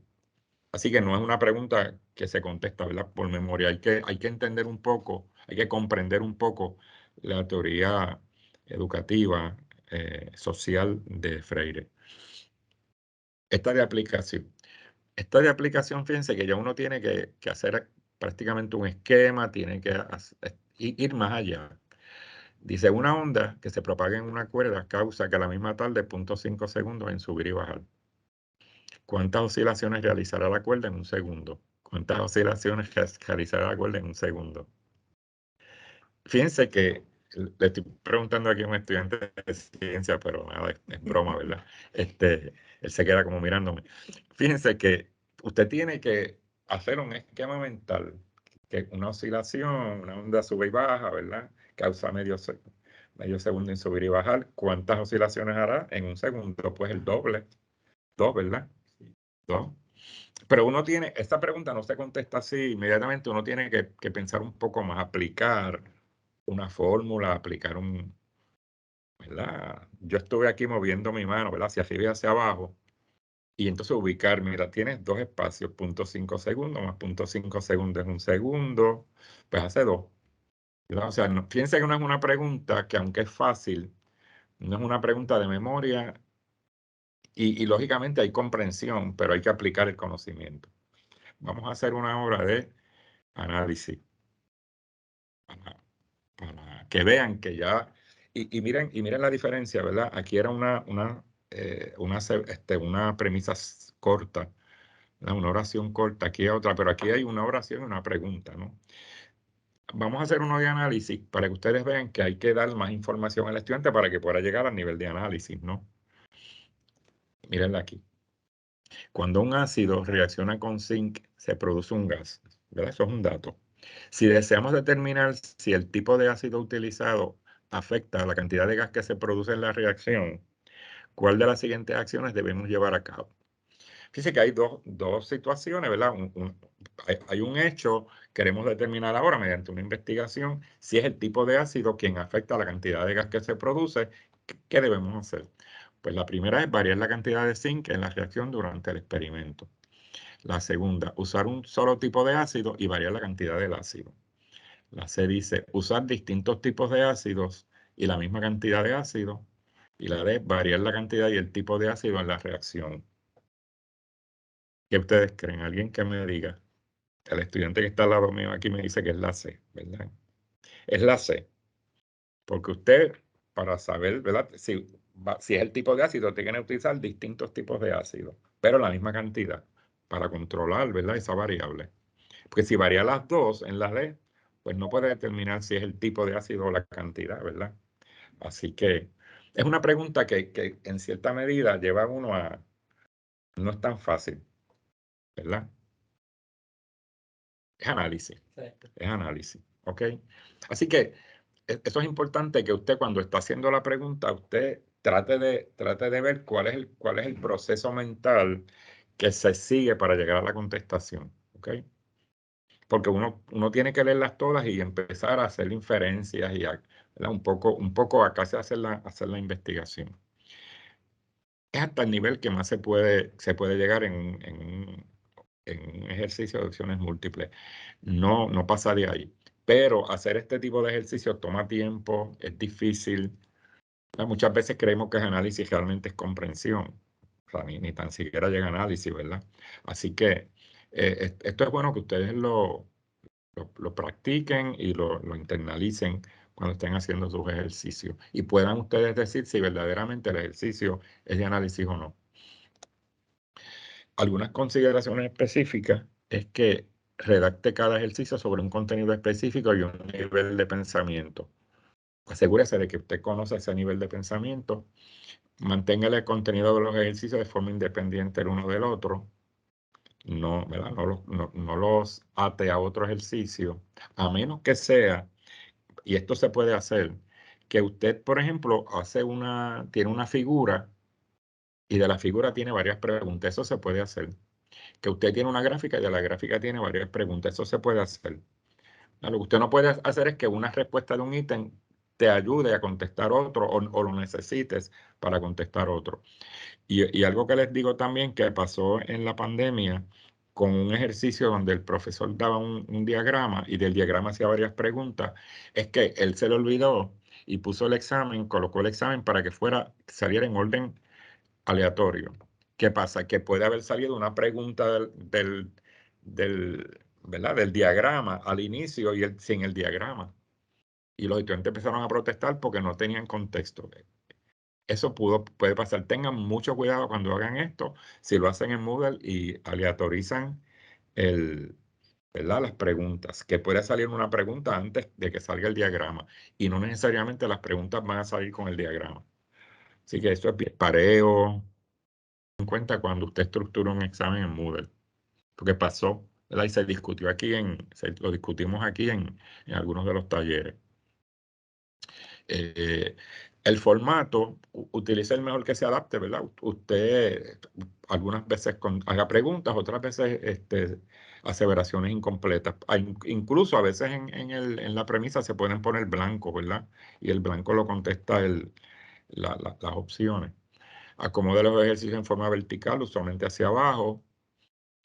Así que no es una pregunta que se contesta, ¿verdad? Por memoria. Hay que entender un poco Hay que comprender un poco la teoría educativa, social de Freire. Esta de aplicación. Fíjense que ya uno tiene que hacer prácticamente un esquema, tiene que ir más allá. Dice, una onda que se propaga en una cuerda causa que a la misma tarde 0.5 segundos en subir y bajar. ¿Cuántas oscilaciones realizará la cuerda en un segundo? ¿Cuántas oscilaciones realizará la cuerda en un segundo? Fíjense que le estoy preguntando aquí a un estudiante de ciencia, pero nada, es broma, ¿verdad? Él se queda como mirándome. Fíjense que usted tiene que hacer un esquema mental, que una oscilación, una onda sube y baja, ¿verdad? Causa medio segundo en subir y bajar. ¿Cuántas oscilaciones hará en un segundo? Pues el doble. 2, ¿verdad? 2. Pero uno tiene, esta pregunta no se contesta así inmediatamente, uno tiene que pensar un poco más, aplicar una fórmula, aplicar ¿verdad? Yo estuve aquí moviendo mi mano, ¿verdad? Hacia arriba y hacia abajo, y entonces ubicar, mira, tienes dos espacios, 0.5 segundos más 0.5 segundos es un segundo, pues hace 2. ¿Verdad? O sea, fíjense que no es una pregunta que, aunque es fácil, no es una pregunta de memoria, y lógicamente hay comprensión, pero hay que aplicar el conocimiento. Vamos a hacer una obra de análisis para que vean que ya, y miren la diferencia, ¿verdad? Aquí era una premisa corta, ¿verdad? Una oración corta, aquí hay otra, pero aquí hay una oración y una pregunta, ¿no? Vamos a hacer uno de análisis para que ustedes vean que hay que dar más información al estudiante para que pueda llegar al nivel de análisis, ¿no? Mírenla aquí. Cuando un ácido reacciona con zinc, se produce un gas, ¿verdad? Eso es un dato. Si deseamos determinar si el tipo de ácido utilizado afecta a la cantidad de gas que se produce en la reacción, ¿cuál de las siguientes acciones debemos llevar a cabo? Fíjense que hay dos situaciones, ¿verdad? Hay un hecho, queremos determinar ahora mediante una investigación si es el tipo de ácido quien afecta a la cantidad de gas que se produce. ¿Qué debemos hacer? Pues la primera es variar la cantidad de zinc en la reacción durante el experimento. La segunda, usar un solo tipo de ácido y variar la cantidad del ácido. La C dice, usar distintos tipos de ácidos y la misma cantidad de ácido. Y la D, variar la cantidad y el tipo de ácido en la reacción. ¿Qué ustedes creen? Alguien que me diga. El estudiante que está al lado mío aquí me dice que es la C, ¿verdad? Es la C. Porque usted, para saber, ¿verdad? Si es el tipo de ácido, tiene que utilizar distintos tipos de ácido, pero la misma cantidad, para controlar, ¿verdad? Esa variable. Porque si varía las dos en la D, pues no puede determinar si es el tipo de ácido o la cantidad, ¿verdad? Así que es una pregunta que en cierta medida lleva a uno a... No es tan fácil, ¿verdad? Es análisis. Sí. Es análisis, ¿ok? Así que eso es importante, que usted, cuando está haciendo la pregunta, usted trate de ver cuál es el proceso mental que se sigue para llegar a la contestación, ¿ok? Porque uno tiene que leerlas todas y empezar a hacer inferencias y ¿verdad? Un poco a casi hacer la investigación. Es hasta el nivel que más se puede llegar en un ejercicio de opciones múltiples. No pasa de ahí. Pero hacer este tipo de ejercicios toma tiempo, es difícil. Muchas veces creemos que análisis realmente es comprensión. O sea, ni tan siquiera llega a análisis, ¿verdad? Así que esto es bueno que ustedes lo practiquen y lo internalicen cuando estén haciendo sus ejercicios. Y puedan ustedes decir si verdaderamente el ejercicio es de análisis o no. Algunas consideraciones específicas es que redacte cada ejercicio sobre un contenido específico y un nivel de pensamiento. Asegúrese de que usted conoce ese nivel de pensamiento. Mantenga el contenido de los ejercicios de forma independiente el uno del otro. No, ¿verdad? No los ate a otro ejercicio, a menos que sea, y esto se puede hacer, que usted, por ejemplo, tiene una figura y de la figura tiene varias preguntas. Eso se puede hacer. Que usted tiene una gráfica y de la gráfica tiene varias preguntas. Eso se puede hacer. Lo que usted no puede hacer es que una respuesta de un ítem te ayude a contestar otro o lo necesites para contestar otro. Y algo que les digo también que pasó en la pandemia con un ejercicio donde el profesor daba un diagrama y del diagrama hacía varias preguntas, es que él se le olvidó y puso el examen, colocó el examen para que saliera en orden aleatorio. ¿Qué pasa? Que puede haber salido una pregunta ¿verdad? Del diagrama al inicio y sin el diagrama. Y los estudiantes empezaron a protestar porque no tenían contexto. Eso puede pasar. Tengan mucho cuidado cuando hagan esto. Si lo hacen en Moodle y aleatorizan ¿verdad? Las preguntas, que puede salir una pregunta antes de que salga el diagrama. Y no necesariamente las preguntas van a salir con el diagrama. Así que esto es bien. Pareo en cuenta cuando usted estructura un examen en Moodle. Porque pasó, ¿verdad? Y se discutió aquí, lo discutimos aquí en algunos de los talleres. El formato, utilice el mejor que se adapte, ¿verdad? Usted algunas veces haga preguntas, otras veces aseveraciones incompletas. Incluso a veces en la premisa se pueden poner blanco, ¿verdad? Y el blanco lo contesta las opciones. Acomode los ejercicios en forma vertical, usualmente hacia abajo.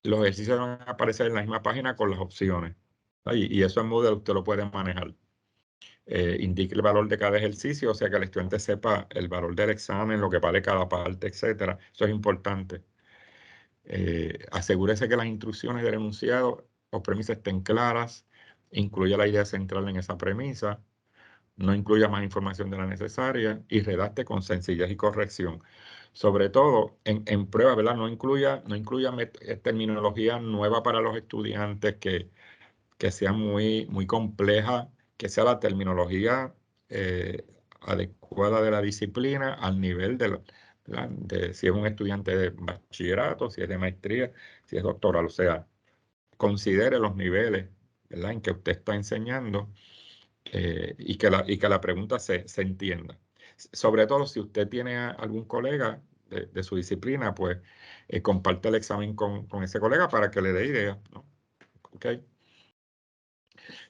Los ejercicios van a aparecer en la misma página con las opciones. Y eso en Moodle usted lo puede manejar. Indique el valor de cada ejercicio, o sea que el estudiante sepa el valor del examen, lo que vale cada parte, etcétera. Eso es importante. Asegúrese que las instrucciones del enunciado o premisa estén claras. Incluya la idea central en esa premisa. No incluya más información de la necesaria y redacte con sencillez y corrección. Sobre todo en pruebas, ¿verdad? No incluya terminología nueva para los estudiantes que sea muy compleja, que sea la terminología adecuada de la disciplina al nivel de si es un estudiante de bachillerato, si es de maestría, si es doctoral. O sea, considere los niveles, ¿verdad?, en que usted está enseñando y que la pregunta se entienda. Sobre todo si usted tiene algún colega de su disciplina, pues comparte el examen con ese colega para que le dé ideas, ¿no? ¿Okay?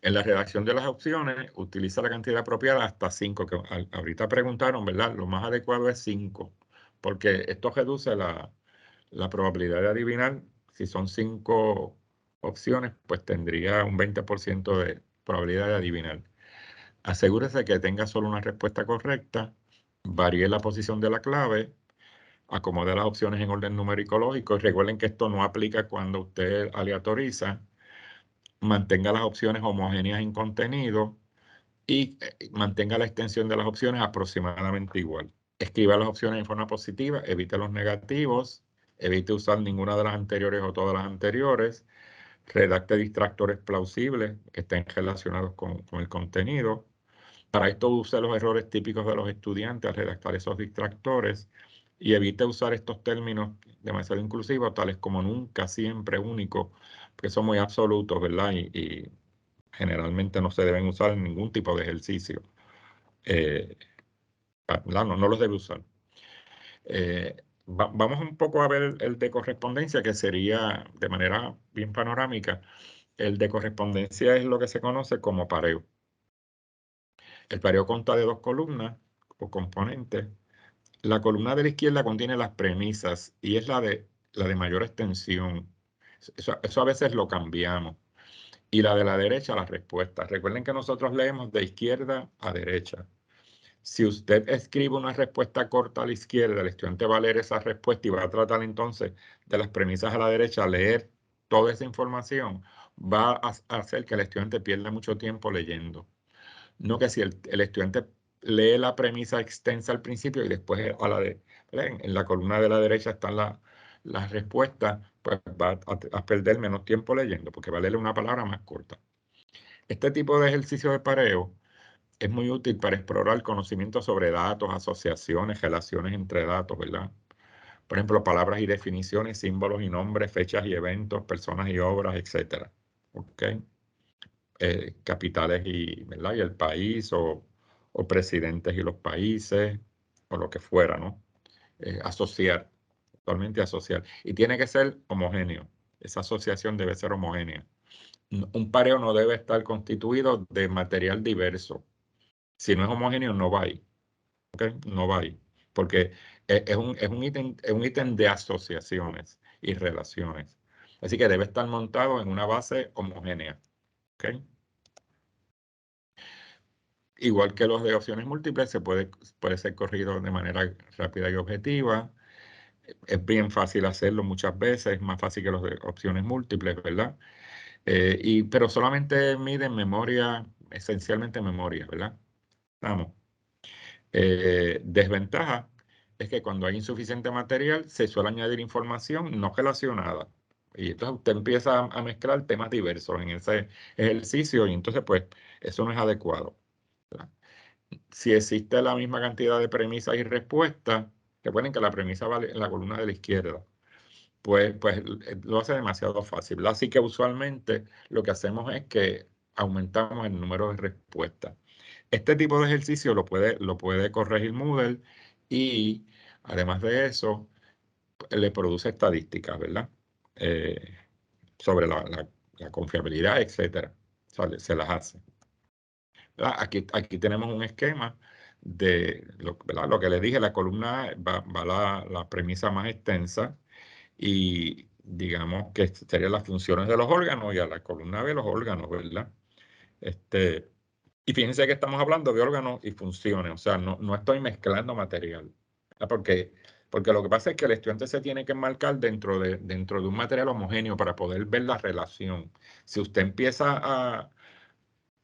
En la redacción de las opciones, utiliza la cantidad apropiada hasta 5, que ahorita preguntaron, ¿verdad? Lo más adecuado es 5, porque esto reduce la probabilidad de adivinar. Si son 5 opciones, pues tendría un 20% de probabilidad de adivinar. Asegúrese que tenga solo una respuesta correcta, varíe la posición de la clave, acomode las opciones en orden numérico lógico, y recuerden que esto no aplica cuando usted aleatoriza. Mantenga las opciones homogéneas en contenido y mantenga la extensión de las opciones aproximadamente igual. Escriba las opciones en forma positiva, evite los negativos, evite usar ninguna de las anteriores o todas las anteriores, redacte distractores plausibles que estén relacionados con el contenido. Para esto use los errores típicos de los estudiantes al redactar esos distractores y evite usar estos términos demasiado inclusivos, tales como nunca, siempre, único, porque son muy absolutos, ¿verdad? Y generalmente no se deben usar en ningún tipo de ejercicio. No los debe usar. Vamos un poco a ver el de correspondencia, que sería de manera bien panorámica. El de correspondencia es lo que se conoce como pareo. El pareo consta de 2 columnas o componentes. La columna de la izquierda contiene las premisas y es la de mayor extensión. Eso a veces lo cambiamos. Y la de la derecha, las respuestas. Recuerden que nosotros leemos de izquierda a derecha. Si usted escribe una respuesta corta a la izquierda, el estudiante va a leer esa respuesta y va a tratar entonces de las premisas a la derecha, leer toda esa información, va a hacer que el estudiante pierda mucho tiempo leyendo. No que si el estudiante lee la premisa extensa al principio y después en la columna de la derecha están las respuestas, pues va a perder menos tiempo leyendo porque va a leer una palabra más corta. Este tipo de ejercicio de pareo es muy útil para explorar conocimientos sobre datos, asociaciones, relaciones entre datos, ¿verdad? Por ejemplo, palabras y definiciones, símbolos y nombres, fechas y eventos, personas y obras, etc. ¿Ok? Capitales ¿verdad? Y el país, o presidentes y los países, o lo que fuera, ¿no? Asociar, totalmente asociar. Y tiene que ser homogéneo. Esa asociación debe ser homogénea. Un pareo no debe estar constituido de material diverso. Si no es homogéneo, no va ahí. ¿Okay? No va ahí. Porque es un ítem de asociaciones y relaciones. Así que debe estar montado en una base homogénea. ¿Ok? Igual que los de opciones múltiples, puede ser corrido de manera rápida y objetiva. Es bien fácil hacerlo muchas veces, es más fácil que los de opciones múltiples, ¿verdad? Pero solamente miden memoria, esencialmente memoria, ¿verdad? Vamos. Desventaja es que cuando hay insuficiente material se suele añadir información no relacionada. Y entonces usted empieza a mezclar temas diversos en ese ejercicio y entonces pues eso no es adecuado, ¿verdad? Si existe la misma cantidad de premisas y respuestas, recuerden que la premisa va en la columna de la izquierda, pues lo hace demasiado fácil, ¿verdad? Así que usualmente lo que hacemos es que aumentamos el número de respuestas. Este tipo de ejercicio lo puede corregir Moodle y además de eso le produce estadísticas, ¿verdad? Sobre la confiabilidad, etcétera. O sea, se las hace. ¿Verdad? Aquí tenemos un esquema de ¿verdad? Lo que les dije, la columna A va la premisa más extensa y digamos que serían las funciones de los órganos y a la columna B los órganos, ¿verdad? Y fíjense que estamos hablando de órganos y funciones, o sea, no estoy mezclando material, ¿verdad? Porque lo que pasa es que el estudiante se tiene que enmarcar dentro de un material homogéneo para poder ver la relación. Si usted empieza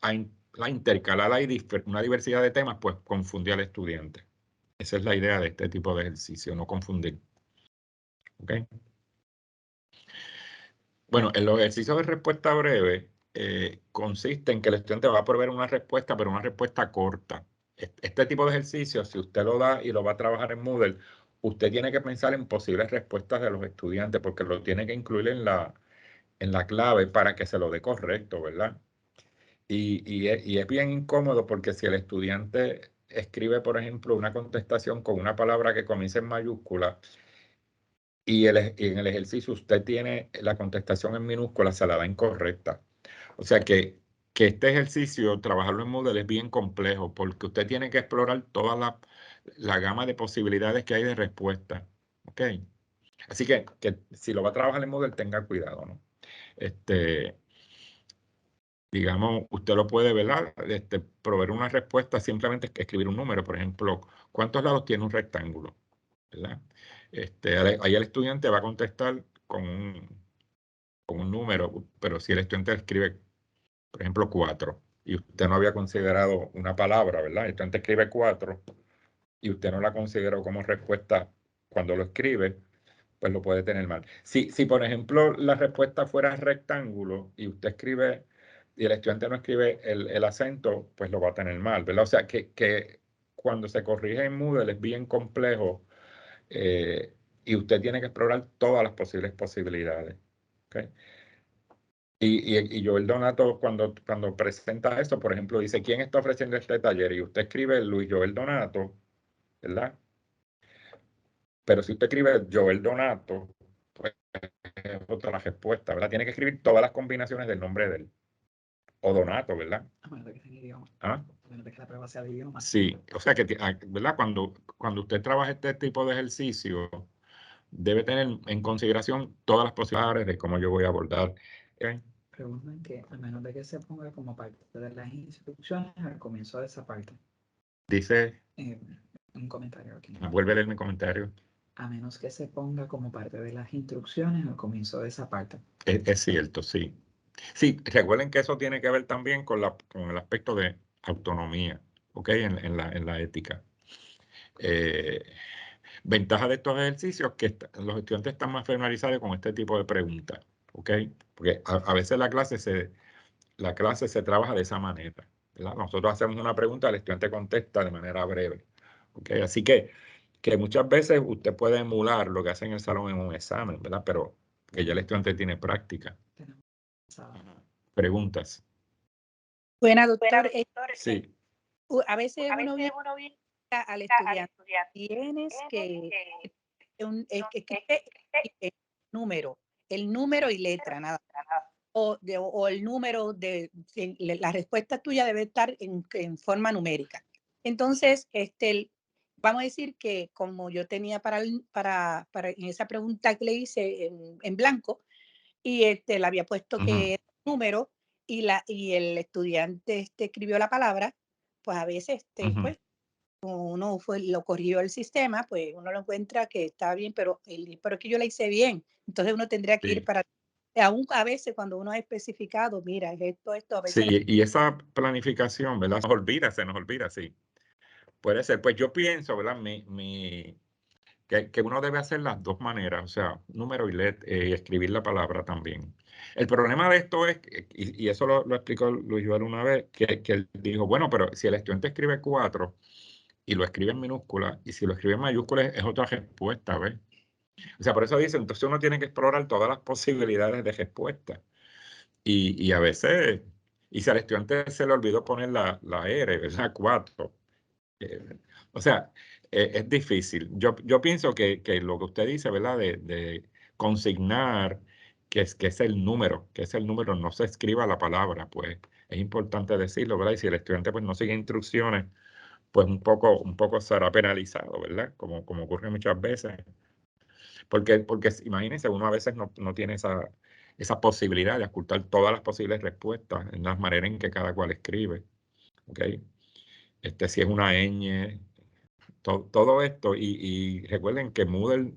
a intercalar ahí una diversidad de temas, pues confunde al estudiante. Esa es la idea de este tipo de ejercicio, no confundir. ¿Ok? Bueno, en los ejercicios de respuesta breve consiste en que el estudiante va a proveer una respuesta, pero una respuesta corta. Este tipo de ejercicio, si usted lo da y lo va a trabajar en Moodle, usted tiene que pensar en posibles respuestas de los estudiantes porque lo tiene que incluir en la clave para que se lo dé correcto, ¿verdad? Y es bien incómodo porque si el estudiante escribe, por ejemplo, una contestación con una palabra que comienza en mayúscula, y en el ejercicio usted tiene la contestación en minúscula, se la da incorrecta. O sea que este ejercicio, trabajarlo en Moodle es bien complejo porque usted tiene que explorar toda la gama de posibilidades que hay de respuesta. ¿Ok? Así que si lo va a trabajar en Moodle, tenga cuidado, ¿no? Digamos, usted lo puede, ¿verdad? Proveer una respuesta simplemente escribir un número. Por ejemplo, ¿cuántos lados tiene un rectángulo? ¿Verdad? Ahí el estudiante va a contestar con un número, pero si el estudiante escribe, por ejemplo, 4, y usted no había considerado una palabra, ¿verdad? El estudiante escribe 4 y usted no la consideró como respuesta cuando lo escribe, pues lo puede tener mal. Si por ejemplo, la respuesta fuera rectángulo y usted escribe y el estudiante no escribe el acento, pues lo va a tener mal, ¿verdad? O sea, que cuando se corrige en Moodle es bien complejo y usted tiene que explorar todas las posibles posibilidades. ¿Okay? Y Joel Donato, cuando presenta esto, por ejemplo, dice, ¿quién está ofreciendo este taller? Y usted escribe Luis Joel Donato, ¿verdad? Pero si usted escribe Joel Donato, pues es otra respuesta, ¿verdad? Tiene que escribir todas las combinaciones del nombre de él. O Donato, ¿verdad? A menos de que sea en idioma. ¿Ah? A menos de que la prueba sea de idioma. Sí, o sea que, ¿verdad? Cuando usted trabaja este tipo de ejercicio, debe tener en consideración todas las posibilidades de cómo yo voy a abordar. Preguntan que a menos de que se ponga como parte de las instrucciones al comienzo de esa parte. Dice, Un comentario aquí. vuelve a leer mi comentario. A menos que se ponga como parte de las instrucciones al comienzo de esa parte. Es cierto, sí. Sí, recuerden que eso tiene que ver también con el aspecto de autonomía, ¿ok? En la ética. Ventaja de estos ejercicios que los estudiantes están más familiarizados con este tipo de preguntas, ¿ok? Porque a veces la clase se trabaja de esa manera, ¿verdad? Nosotros hacemos una pregunta, el estudiante contesta de manera breve, ¿ok? Así que muchas veces usted puede emular lo que hace en el salón en un examen, ¿verdad? Pero que ya el estudiante tiene práctica. Preguntas. Buena, doctor. Sí. A veces uno viene al estudiante, tienes que escribe el número y letra, nada. O el número la respuesta tuya debe estar en forma numérica. Entonces, vamos a decir que como yo tenía para en esa pregunta que le hice en blanco, y le había puesto Ujú. que era un número y el estudiante escribió la palabra, pues a veces Ujú. pues uno lo corrigió el sistema, pues uno lo encuentra que está bien, pero es que yo la hice bien. Entonces uno tendría que ir Sí. para, aún a veces cuando uno ha especificado, mira, es esto, a veces Sí, y esa planificación, ¿verdad? Se nos olvida, sí. Puede ser. Pues yo pienso, ¿verdad? Que uno debe hacer las dos maneras, o sea, número y escribir la palabra también. El problema de esto es, y eso lo explicó Luis Joel una vez, que él dijo, bueno, pero si el estudiante escribe 4 y lo escribe en minúscula, y si lo escribe en mayúscula es otra respuesta, ¿ves? O sea, por eso dice, entonces uno tiene que explorar todas las posibilidades de respuesta. Y a veces, y si al estudiante se le olvidó poner la R, ¿verdad? 4. O sea, es difícil. Yo pienso que lo que usted dice, ¿verdad? De consignar que es el número, no se escriba la palabra, pues es importante decirlo, ¿verdad? Y si el estudiante pues no sigue instrucciones, pues un poco será penalizado, ¿verdad? Como ocurre muchas veces. Porque imagínense, uno a veces no tiene esa posibilidad de ocultar todas las posibles respuestas en la manera en que cada cual escribe, ¿ok? Si es una ñ, todo esto, y recuerden que Moodle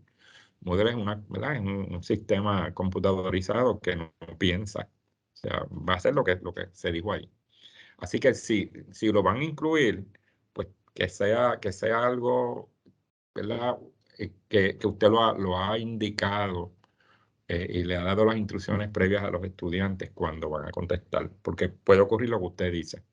es, ¿verdad? Es un sistema computadorizado que no piensa. O sea, va a hacer lo que se dijo ahí. Así que si lo van a incluir, pues que sea algo, ¿verdad? Que usted lo ha indicado y le ha dado las instrucciones previas a los estudiantes cuando van a contestar, porque puede ocurrir lo que usted dice.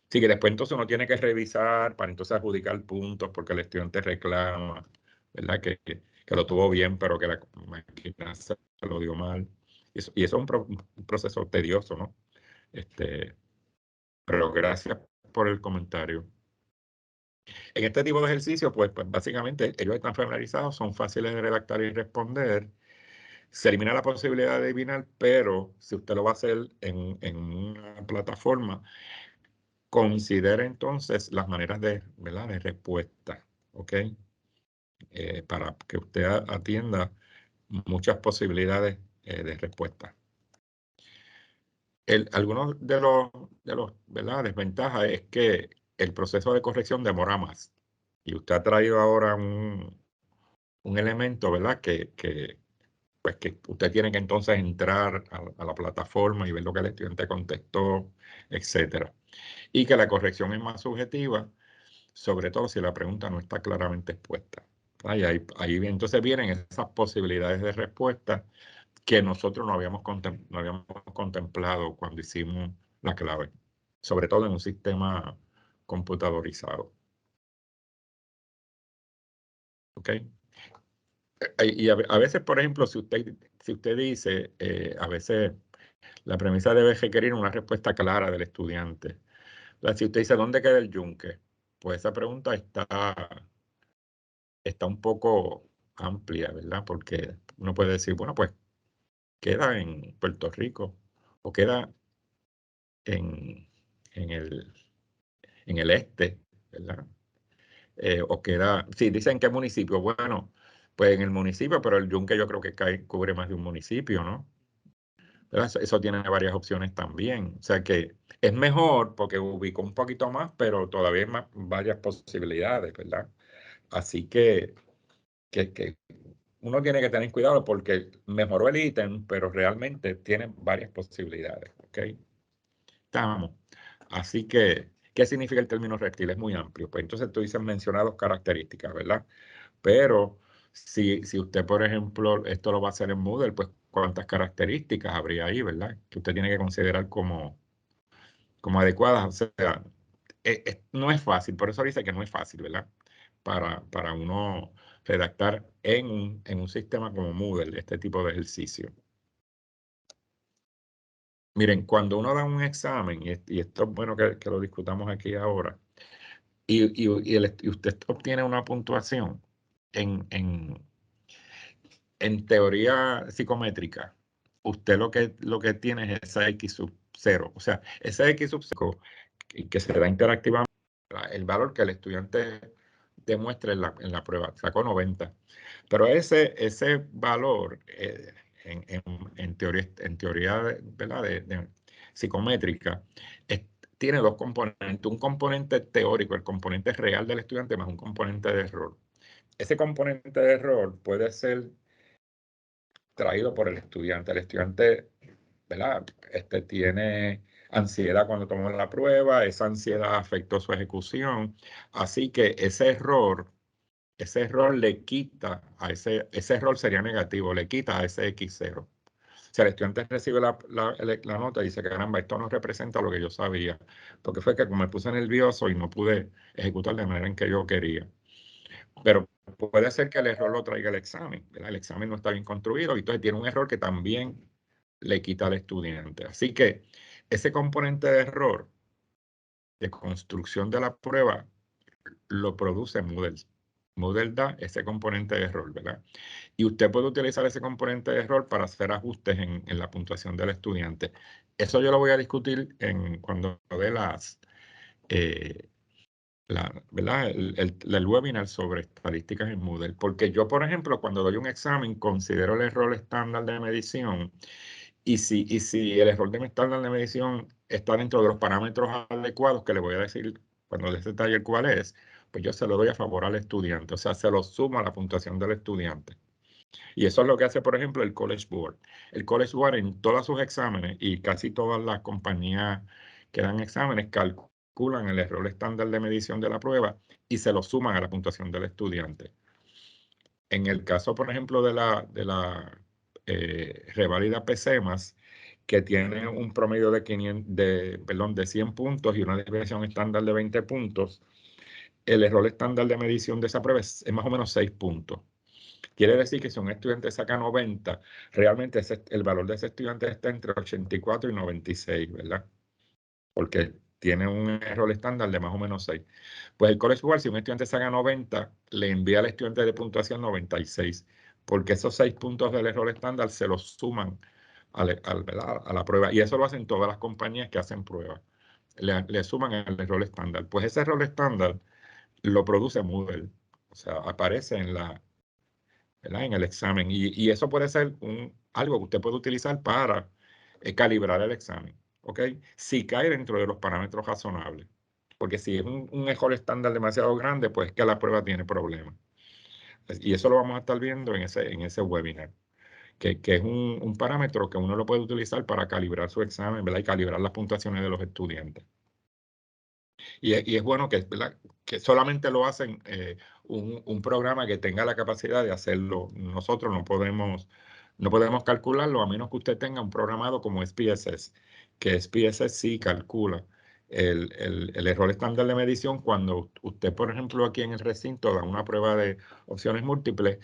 Sí, que después entonces uno tiene que revisar para entonces adjudicar puntos porque el estudiante reclama, ¿verdad? Que lo tuvo bien, pero que la máquina se lo dio mal. Y eso es un proceso tedioso, ¿no? Pero gracias por el comentario. En este tipo de ejercicios, pues básicamente ellos están familiarizados, son fáciles de redactar y responder. Se elimina la posibilidad de adivinar, pero si usted lo va a hacer en una plataforma, considere entonces las maneras ¿verdad? De respuesta, ¿ok? Para que usted atienda muchas posibilidades de respuesta. Algunos de los ¿verdad? Desventajas es que el proceso de corrección demora más. Y usted ha traído ahora un elemento, ¿verdad? Pues que usted tiene que entonces entrar a la plataforma y ver lo que el estudiante contestó, etcétera. Y que la corrección es más subjetiva, sobre todo si la pregunta no está claramente expuesta. Ahí entonces vienen esas posibilidades de respuesta que nosotros no habíamos contemplado cuando hicimos la clave, sobre todo en un sistema computadorizado. ¿Ok? Y a veces, por ejemplo, si usted dice, a veces la premisa debe requerir una respuesta clara del estudiante. Si usted dice, ¿dónde queda el yunque? Pues esa pregunta está un poco amplia, ¿verdad? Porque uno puede decir, bueno, pues queda en Puerto Rico o queda en, en el este, ¿verdad? O queda, sí, dicen qué municipio. Bueno, pues en el municipio, pero el yunque yo creo que cubre más de un municipio, ¿no? ¿Verdad? Eso tiene varias opciones también. O sea que es mejor porque ubicó un poquito más, pero todavía hay varias posibilidades, ¿verdad? Así que uno tiene que tener cuidado porque mejoró el ítem, pero realmente tiene varias posibilidades, ¿ok? Estamos. Así que, ¿qué significa el término reptil? Es muy amplio. Pues entonces tú dices mencionar dos características, ¿verdad? Pero si usted, por ejemplo, esto lo va a hacer en Moodle, pues cuántas características habría ahí, ¿verdad? Que usted tiene que considerar como adecuadas. O sea, no es fácil, por eso dice que no es fácil, ¿verdad? Para uno redactar en un sistema como Moodle este tipo de ejercicio. Miren, cuando uno da un examen, y esto es bueno que lo discutamos aquí ahora, y usted obtiene una puntuación en teoría psicométrica, usted lo que tiene es esa X sub 0. O sea, esa X sub 0 que se da interactivamente, el valor que el estudiante demuestre en la prueba, sacó 90. Pero ese valor en teoría ¿verdad? de psicométrica, tiene dos componentes, un componente teórico, el componente real del estudiante, más un componente de error. Ese componente de error puede ser traído por el estudiante. El estudiante, ¿verdad? Tiene ansiedad cuando toma la prueba, esa ansiedad afectó su ejecución, así que ese error le quita ese error sería negativo, le quita a ese X0. O sea, el estudiante recibe la nota y dice, caramba, esto no representa lo que yo sabía, porque fue que me puse nervioso y no pude ejecutar de manera en que yo quería. Pero puede ser que el error lo traiga el examen, ¿verdad? El examen no está bien construido y entonces tiene un error que también le quita al estudiante. Así que ese componente de error de construcción de la prueba lo produce Moodle. Moodle da ese componente de error, ¿verdad? Y usted puede utilizar ese componente de error para hacer ajustes en la puntuación del estudiante. Eso yo lo voy a discutir cuando dé ¿verdad? el webinar sobre estadísticas en Moodle. Porque yo, por ejemplo, cuando doy un examen, considero el error estándar de medición. Y si el error de mi estándar de medición está dentro de los parámetros adecuados, que le voy a decir cuando les detalle cuál es, pues yo se lo doy a favor al estudiante. O sea, se lo sumo a la puntuación del estudiante. Y eso es lo que hace, por ejemplo, el College Board. El College Board en todos sus exámenes y casi todas las compañías que dan exámenes calculan el error estándar de medición de la prueba y se lo suman a la puntuación del estudiante. En el caso, por ejemplo, de la reválida PCMAS, que tiene un promedio de 100 puntos y una desviación estándar de 20 puntos, el error estándar de medición de esa prueba es más o menos 6 puntos. Quiere decir que si un estudiante saca 90, realmente el valor de ese estudiante está entre 84 y 96, ¿verdad? Porque tiene un error estándar de más o menos 6. Pues el College Board, si un estudiante saca 90, le envía al estudiante de puntuación 96, porque esos 6 puntos del error estándar se los suman a la prueba. Y eso lo hacen todas las compañías que hacen pruebas. Le suman el error estándar. Pues ese error estándar lo produce Moodle. O sea, aparece ¿verdad? En el examen. Y eso puede ser algo que usted puede utilizar para calibrar el examen. ¿Ok? Si cae dentro de los parámetros razonables. Porque si es un error estándar demasiado grande, pues es que la prueba tiene problemas. Y eso lo vamos a estar viendo en ese webinar, que es un parámetro que uno lo puede utilizar para calibrar su examen, ¿verdad? Y calibrar las puntuaciones de los estudiantes. Y es bueno ¿verdad? Que solamente lo hacen un programa que tenga la capacidad de hacerlo. Nosotros no podemos calcularlo a menos que usted tenga un programado como SPSS, que SPSS sí calcula el error estándar de medición cuando usted, por ejemplo, aquí en el recinto da una prueba de opciones múltiples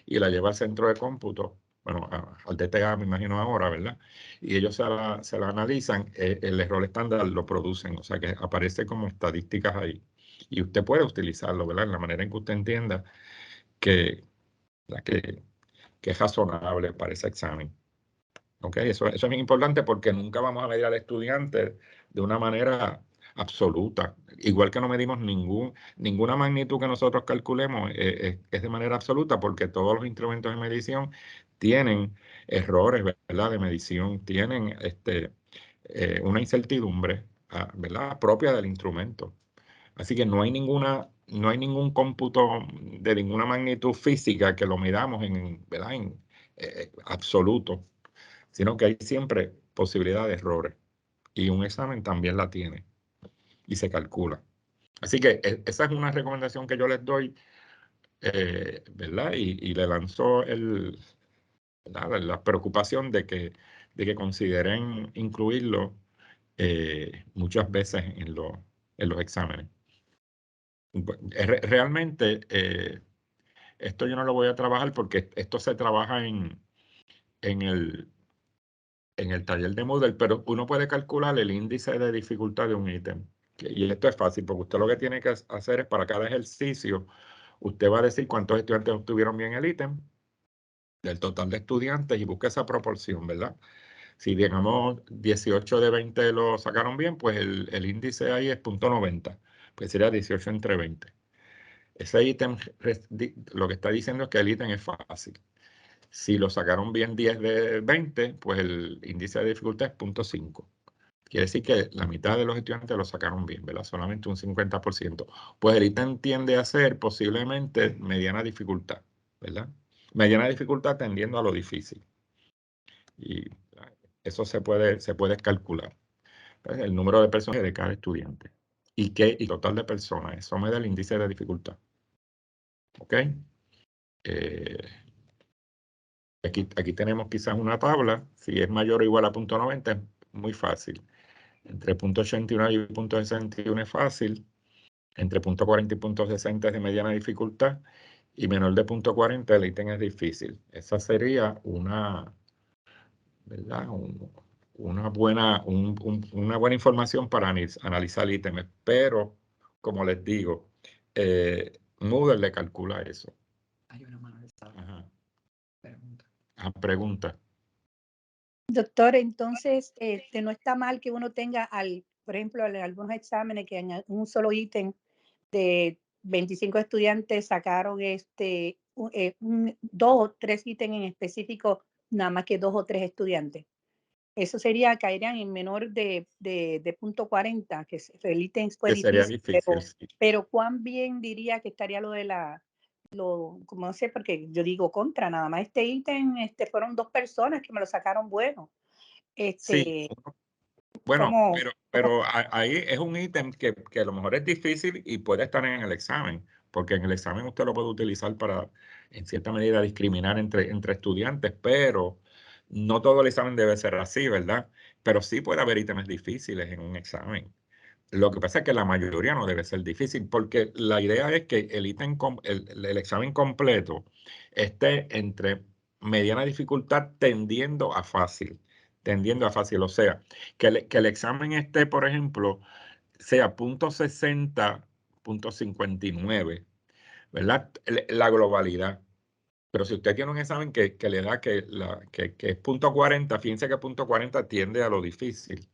y la lleva al centro de cómputo, bueno, al DTA me imagino ahora, ¿verdad? Y ellos se la analizan, el error estándar lo producen, o sea que aparece como estadísticas ahí. Y usted puede utilizarlo, ¿verdad? En la manera en que usted entienda que, que es razonable para ese examen. ¿Ok? Eso es bien importante porque nunca vamos a medir al estudiante de una manera absoluta. Igual que no medimos ninguna magnitud que nosotros calculemos es de manera absoluta porque todos los instrumentos de medición tienen errores, ¿verdad? De medición, tienen una incertidumbre, ¿verdad? Propia del instrumento. Así que no hay ningún cómputo de ninguna magnitud física que lo midamos ¿verdad? En absoluto, sino que hay siempre posibilidad de errores. Y un examen también la tiene y se calcula. Así que esa es una recomendación que yo les doy, ¿verdad? Y le lanzó la preocupación de que consideren incluirlo muchas veces en los exámenes. Realmente, esto yo no lo voy a trabajar porque esto se trabaja en el taller de Moodle, pero uno puede calcular el índice de dificultad de un ítem. Y esto es fácil, porque usted lo que tiene que hacer es para cada ejercicio, usted va a decir cuántos estudiantes obtuvieron bien el ítem, del total de estudiantes, y busca esa proporción, ¿verdad? Si digamos 18 de 20 lo sacaron bien, pues el índice ahí es 0.90, pues sería 18 entre 20. Ese ítem, lo que está diciendo es que el ítem es fácil. Si lo sacaron bien 10 de 20, pues el índice de dificultad es 0.5. Quiere decir que la mitad de los estudiantes lo sacaron bien, ¿verdad? Solamente un 50%. Pues el ítem tiende a ser posiblemente mediana dificultad, ¿verdad? Mediana dificultad tendiendo a lo difícil. Y eso se puede calcular. Pues, el número de personas de cada estudiante. Y total de personas. Eso me da el índice de dificultad. ¿Ok? Aquí tenemos quizás una tabla. Si es mayor o igual a 0.90, es muy fácil. Entre 0.81 y 0.61 es fácil. Entre 0.40 y 0.60 es de mediana dificultad. Y menor de 0.40 el ítem es difícil. Esa sería una, ¿verdad? Una buena información para analizar ítems. Pero, como les digo, Moodle le calcula eso. Hay una mano alzada. Ajá. Pregunta. Pregunta. Doctor, entonces, no está mal que uno tenga, por ejemplo, algunos exámenes que en un solo ítem de 25 estudiantes sacaron 2 o 3 ítems en específico, nada más que 2 o 3 estudiantes. Eso caerían en menor de 0.40, que el ítem fue Que sería difícil, difícil, sí. pero cuán bien diría que estaría lo de como no sé, porque yo digo contra, nada más este ítem, fueron 2 personas que me lo sacaron bueno. Sí, bueno, ¿Cómo? pero ahí es un ítem que a lo mejor es difícil y puede estar en el examen, porque en el examen usted lo puede utilizar para, en cierta medida, discriminar entre estudiantes, pero no todo el examen debe ser así, ¿verdad? Pero sí puede haber ítems difíciles en un examen. Lo que pasa es que la mayoría no debe ser difícil, porque la idea es que el el examen completo esté entre mediana dificultad tendiendo a fácil. O sea, que el examen esté, por ejemplo, sea 0.60, 0.59, ¿verdad? La globalidad. Pero si usted tiene un examen que le da que es 0.40, fíjense que 0.40 tiende a lo difícil,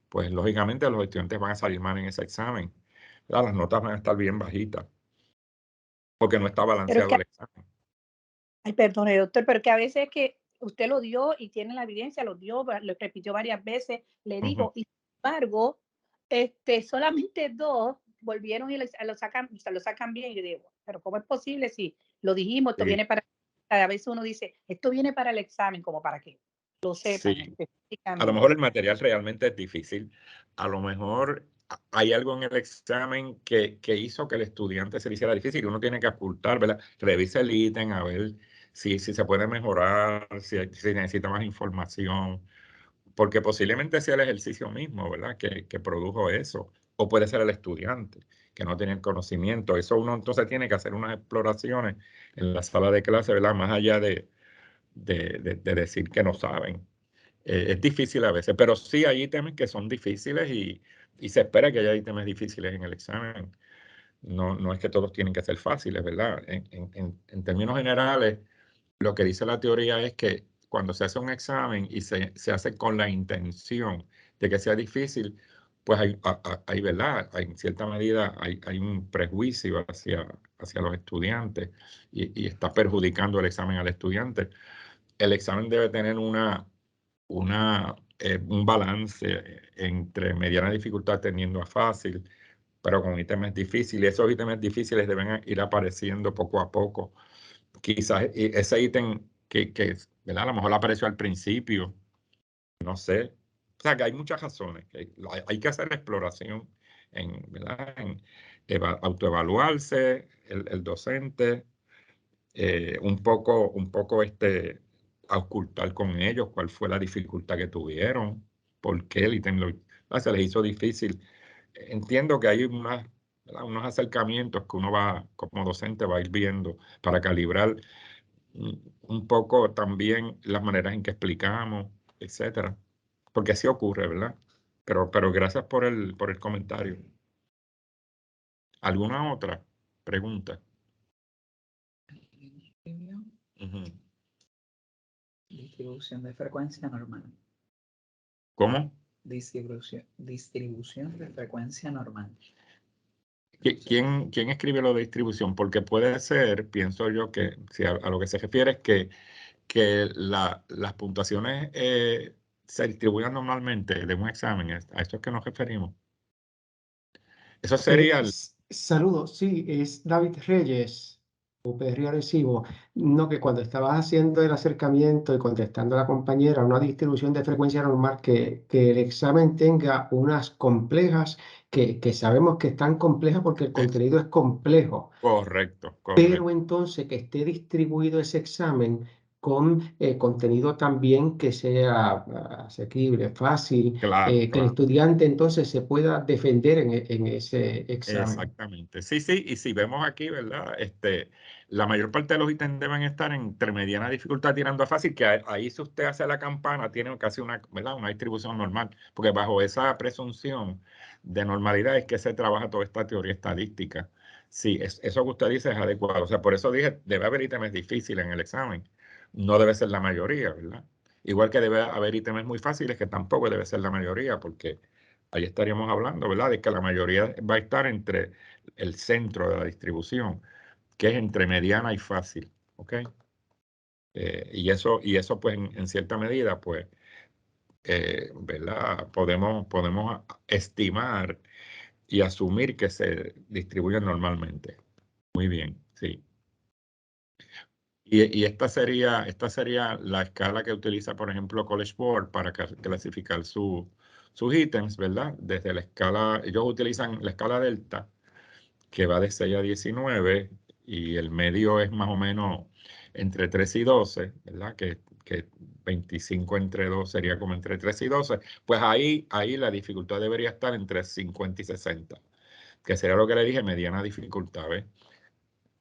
pues lógicamente los estudiantes van a salir mal en ese examen. ¿Verdad? Las notas van a estar bien bajitas, porque no está Pero balanceado el examen. ay, perdone, doctor, pero que a veces es que usted lo dio y tiene la evidencia, lo dio, lo repitió varias veces, le digo, y sin embargo, solamente 2 volvieron y lo sacan bien. Y yo digo, pero ¿cómo es posible si lo dijimos, esto Sí. viene para, a veces uno dice, esto viene para el examen, como para que lo sepan Sí. A lo específicamente. mejor el material realmente es difícil. A lo mejor hay algo en el examen que hizo que el estudiante se le hiciera difícil y uno tiene que ocultar, ¿verdad? Revisa el ítem a ver si se puede mejorar, si necesita más información, porque posiblemente sea el ejercicio mismo, ¿verdad? Que produjo eso. O puede ser el estudiante que no tiene el conocimiento. Eso uno entonces tiene que hacer unas exploraciones en la sala de clase, ¿verdad? Más allá de decir que no saben. Es difícil a veces, pero sí hay ítems que son difíciles y se espera que haya ítems difíciles en el examen. No es que todos tienen que ser fáciles, ¿verdad? En términos generales, lo que dice la teoría es que cuando se hace un examen y se hace con la intención de que sea difícil, pues hay ¿verdad? En cierta medida hay un prejuicio hacia los estudiantes y está perjudicando el examen al estudiante. El examen debe tener un balance entre mediana dificultad tendiendo a fácil, pero con ítems difíciles. Esos ítems difíciles deben ir apareciendo poco a poco. Quizás ese ítem ¿verdad? A lo mejor apareció al principio, no sé. O sea, que hay muchas razones. Hay que hacer la exploración, ¿verdad? Autoevaluarse, el docente, un poco ocultar con ellos cuál fue la dificultad que tuvieron, por qué el ítem se les hizo difícil. Entiendo que hay ¿verdad? Unos acercamientos que uno como docente va a ir viendo para calibrar un poco también las maneras en que explicamos, etcétera. Porque así ocurre, ¿verdad? Pero gracias por el comentario. ¿Alguna otra pregunta? Ujú. Distribución de frecuencia normal. ¿Cómo? Distribución de frecuencia normal. ¿Quién escribe lo de distribución? Porque puede ser, pienso yo, que si a lo que se refiere es que que las puntuaciones se distribuyan normalmente de un examen, a esto es que nos referimos. Eso sería Saludos, sí, es David Reyes, UPR Arecibo. No, que cuando estabas haciendo el acercamiento y contestando a la compañera una distribución de frecuencia normal, que el examen tenga unas complejas, que sabemos que están complejas porque el contenido es complejo. correcto. Pero entonces que esté distribuido ese examen con contenido también que sea asequible, fácil, Claro, que el claro. estudiante entonces se pueda defender en ese examen. Exactamente. Sí, y si vemos aquí, ¿verdad? La mayor parte de los ítems deben estar entre mediana dificultad tirando a fácil, que ahí si usted hace la campana tiene casi ¿verdad? Una distribución normal, porque bajo esa presunción de normalidad es que se trabaja toda esta teoría estadística. Sí, eso que usted dice es adecuado. O sea, por eso dije, debe haber ítems difíciles en el examen. No debe ser la mayoría, ¿verdad? Igual que debe haber ítems muy fáciles, que tampoco debe ser la mayoría, porque ahí estaríamos hablando, ¿verdad? De que la mayoría va a estar entre el centro de la distribución, que es entre mediana y fácil, ¿ok? Y eso pues, en cierta medida, pues, ¿verdad? Podemos estimar y asumir que se distribuyen normalmente. Muy bien, sí. Y esta sería la escala que utiliza, por ejemplo, College Board para clasificar sus ítems, ¿verdad? Desde la escala, ellos utilizan la escala Delta, que va de 6 a 19, y el medio es más o menos entre 3 y 12, ¿verdad? Que 25 entre 2 sería como entre 3 y 12. Pues ahí la dificultad debería estar entre 50 y 60, que sería lo que le dije, mediana dificultad, ¿ves?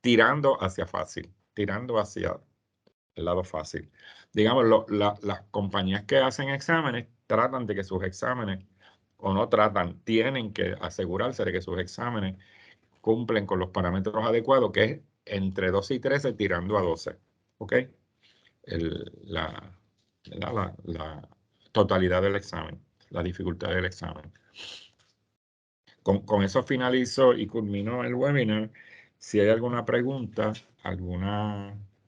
Tirando hacia fácil, tirando hacia el lado fácil. Digamos, las compañías que hacen exámenes tratan de que sus exámenes, o no tratan, tienen que asegurarse de que sus exámenes cumplen con los parámetros adecuados, que es entre 12 y 13 tirando a 12. ¿Ok? La totalidad del examen, la dificultad del examen. Con eso finalizo y culmino el webinar. Si hay alguna pregunta, algún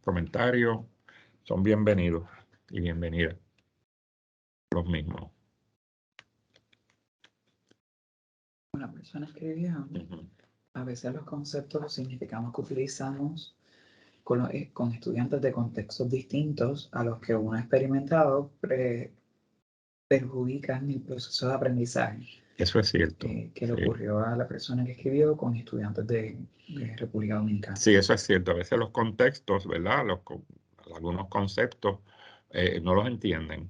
comentario, son bienvenidos y bienvenidas. Los mismos. Una persona escribió, a veces los conceptos, los significados que utilizamos con estudiantes de contextos distintos a los que uno ha experimentado perjudican el proceso de aprendizaje. Eso es cierto. Que le ocurrió a la persona que escribió con estudiantes de República Dominicana. Sí, eso es cierto. A veces los contextos, ¿verdad? Algunos conceptos no los entienden.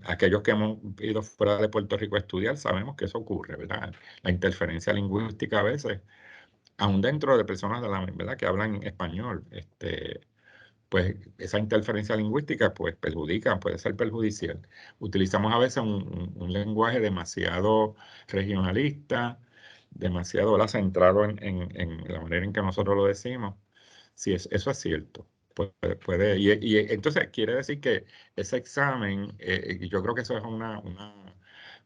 Aquellos que hemos ido fuera de Puerto Rico a estudiar sabemos que eso ocurre, ¿verdad? La interferencia lingüística a veces, aún dentro de personas ¿verdad? Que hablan español, pues esa interferencia lingüística pues perjudica, puede ser perjudicial. Utilizamos a veces un lenguaje demasiado regionalista, demasiado, ¿verdad? Centrado en la manera en que nosotros lo decimos. Sí, eso es cierto. Y entonces quiere decir que ese examen, yo creo que eso es un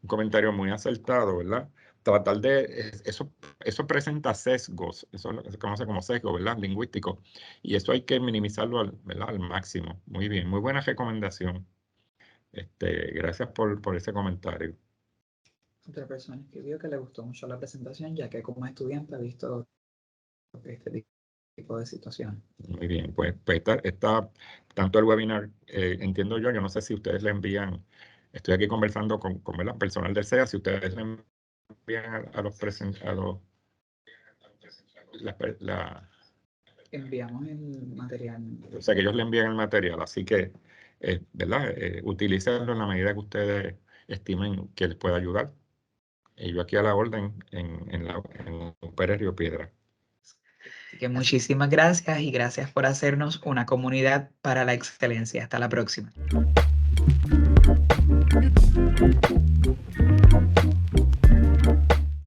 comentario muy acertado, ¿verdad? Tratar de, eso presenta sesgos, eso se conoce como sesgo, ¿verdad? Lingüístico, y eso hay que minimizarlo ¿verdad? Al máximo. Muy bien, muy buena recomendación. Gracias por ese comentario. Otra persona escribió que le gustó mucho la presentación, ya que como estudiante ha visto este tipo de situaciones. Muy bien, pues está tanto el webinar, entiendo yo no sé si ustedes le envían, estoy aquí conversando con el personal del CEA, si ustedes le envían a los presentados, enviamos el material. O sea, que ellos le envían el material, así que, ¿verdad? Utilícenlo en la medida que ustedes estimen que les pueda ayudar. Y yo aquí a la orden en Pérez Río Piedra. Así que muchísimas gracias y gracias por hacernos una comunidad para la excelencia. Hasta la próxima.